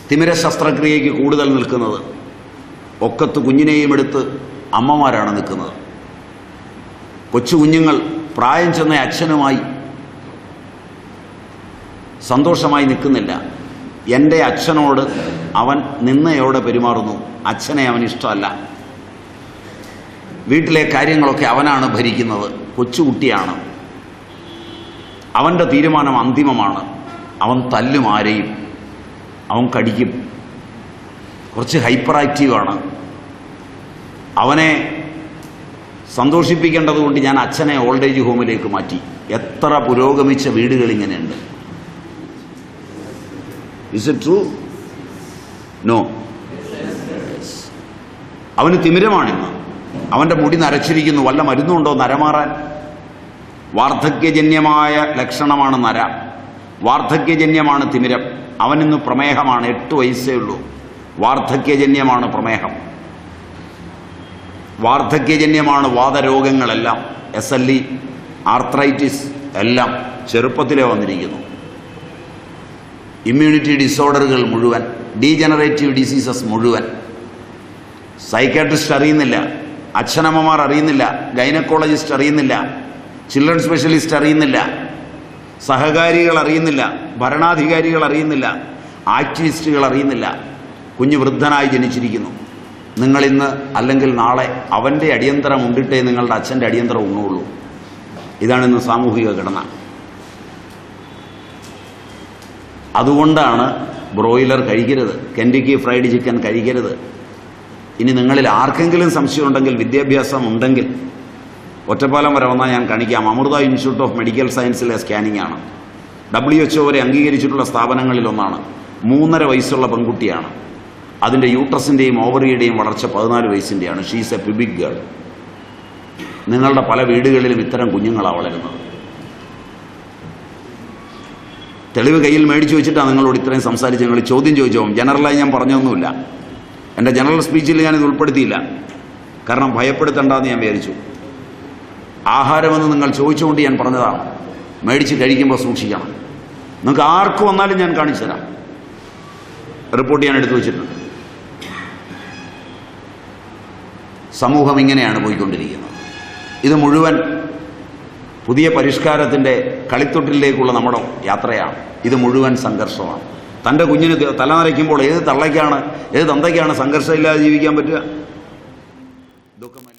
തിമിര ശസ്ത്രക്രിയയ്ക്ക് കൂടുതൽ നിൽക്കുന്നത്. ഒക്കത്ത് കുഞ്ഞിനെയും എടുത്ത് അമ്മമാരാണ് നിൽക്കുന്നത്. കൊച്ചു കുഞ്ഞുങ്ങൾ പ്രായം ചെന്ന അച്ഛനുമായി സന്തോഷമായി നിൽക്കുന്നില്ല. എൻ്റെ അച്ഛനോട് അവൻ നിന്നയോടെ പെരുമാറുന്നു. അച്ഛനെ അവന് ഇഷ്ടമല്ല. വീട്ടിലെ കാര്യങ്ങളൊക്കെ അവനാണ് ഭരിക്കുന്നത്. കൊച്ചുകുട്ടിയാണ്. അവൻ്റെ തീരുമാനം അന്തിമമാണ്. അവൻ തല്ലും ആരെയും, അവൻ കടിക്കും. കുറച്ച് ഹൈപ്പർ ആക്റ്റീവാണ്. അവനെ സന്തോഷിപ്പിക്കേണ്ടതുകൊണ്ട് ഞാൻ അച്ഛനെ ഓൾഡ് ഏജ് ഹോമിലേക്ക് മാറ്റി. എത്ര പുരോഗമിച്ച വീടുകൾ ഇങ്ങനെയുണ്ട്. Is it true? നോ. അവന് തിമിരമാണിന്ന്. അവൻ്റെ മുടി നരച്ചിരിക്കുന്നു. വല്ല മരുന്നുണ്ടോ നരമാറാൻ? വാർദ്ധക്യജന്യമായ ലക്ഷണമാണ് നര. വാർദ്ധക്യജന്യമാണ് തിമിരം. അവനിന്ന് പ്രമേഹമാണ്. 8 വയസ്സേ ഉള്ളൂ. വാർദ്ധക്യജന്യമാണ് പ്രമേഹം. വാർദ്ധക്യജന്യമാണ് വാതരോഗങ്ങളെല്ലാം. SLE, ആർത്രൈറ്റിസ് എല്ലാം ചെറുപ്പത്തിലേ വന്നിരിക്കുന്നു. ഇമ്മ്യൂണിറ്റി ഡിസോർഡറുകൾ മുഴുവൻ, ഡീജനറേറ്റീവ് ഡിസീസസ് മുഴുവൻ. സൈക്കാട്രിസ്റ്റ് അറിയുന്നില്ല. അച്ഛനമ്മമാർ അറിയുന്നില്ല, ഗൈനക്കോളജിസ്റ്റ് അറിയുന്നില്ല, ചിൽഡ്രൻ സ്പെഷ്യലിസ്റ്റ് അറിയുന്നില്ല, സഹകാരികൾ അറിയുന്നില്ല, ഭരണാധികാരികൾ അറിയുന്നില്ല, ആക്ടിവിസ്റ്റുകൾ അറിയുന്നില്ല. കുഞ്ഞ് വൃദ്ധനായി ജനിച്ചിരിക്കുന്നു. നിങ്ങളിന്ന് അല്ലെങ്കിൽ നാളെ അവൻ്റെ അടിയന്തരം ഉണ്ടിട്ടേ നിങ്ങളുടെ അച്ഛൻ്റെ അടിയന്തരം ഉണ്ണുള്ളൂ. ഇതാണിന്ന് സാമൂഹിക ഘടന. അതുകൊണ്ടാണ് ബ്രോയിലർ കഴിക്കരുത്, കെൻഡക്കി ഫ്രൈഡ് ചിക്കൻ കഴിക്കരുത്. ഇനി നിങ്ങളിൽ ആർക്കെങ്കിലും സംശയമുണ്ടെങ്കിൽ, വിദ്യാഭ്യാസം ഉണ്ടെങ്കിൽ ഒറ്റപ്പാലം വരെ വന്നാൽ ഞാൻ കാണിക്കാം. അമൃത ഇൻസ്റ്റിറ്റ്യൂട്ട് ഓഫ് മെഡിക്കൽ സയൻസിലെ സ്കാനിംഗ് ആണ്. WHO വരെ അംഗീകരിച്ചിട്ടുള്ള സ്ഥാപനങ്ങളിലൊന്നാണ്. 3.5 വയസ്സുള്ള പെൺകുട്ടിയാണ്. അതിൻ്റെ യൂട്രസിൻ്റെയും ഓവറിയുടെയും വളർച്ച 14 വയസ്സിൻ്റെയാണ്. She's a pubic girl. നിങ്ങളുടെ പല വീടുകളിലും ഇത്തരം കുഞ്ഞുങ്ങളാണ് വളരുന്നത്. തെളിവ് കയ്യിൽ മേടിച്ചു വെച്ചിട്ടാണ് നിങ്ങളോട് ഇത്രയും സംസാരിച്ച് നിങ്ങൾ ചോദ്യം ചോദിച്ചോ. ജനറലായി ഞാൻ പറഞ്ഞൊന്നുമില്ല. എൻ്റെ ജനറൽ സ്പീച്ചിൽ ഞാനിത് ഉൾപ്പെടുത്തിയില്ല. കാരണം ഭയപ്പെടുത്തണ്ടെന്ന് ഞാൻ വിചാരിച്ചു. ആഹാരമെന്ന് നിങ്ങൾ ചോദിച്ചുകൊണ്ട് ഞാൻ പറഞ്ഞതാണ്. മേടിച്ച് കഴിക്കുമ്പോൾ സൂക്ഷിക്കണം. നിങ്ങൾക്ക് ആർക്ക് വന്നാലും ഞാൻ കാണിച്ചു തരാം. റിപ്പോർട്ട് ഞാൻ എടുത്തു വച്ചിട്ടുണ്ട്. സമൂഹം ഇങ്ങനെയാണ് പോയിക്കൊണ്ടിരിക്കുന്നത്. ഇത് മുഴുവൻ പുതിയ പരിഷ്കാരത്തിൻ്റെ കളിത്തൊട്ടിലേക്കുള്ള നമ്മുടെ യാത്രയാണ്. ഇത് മുഴുവൻ സംഘർഷമാണ്. തൻ്റെ കുഞ്ഞിന് തലനരയ്ക്കുമ്പോൾ ഏത് തള്ളയ്ക്കാണ്, ഏത് തന്തയ്ക്കാണ് സംഘർഷമില്ലാതെ ജീവിക്കാൻ പറ്റുക? ദുഃഖമായി.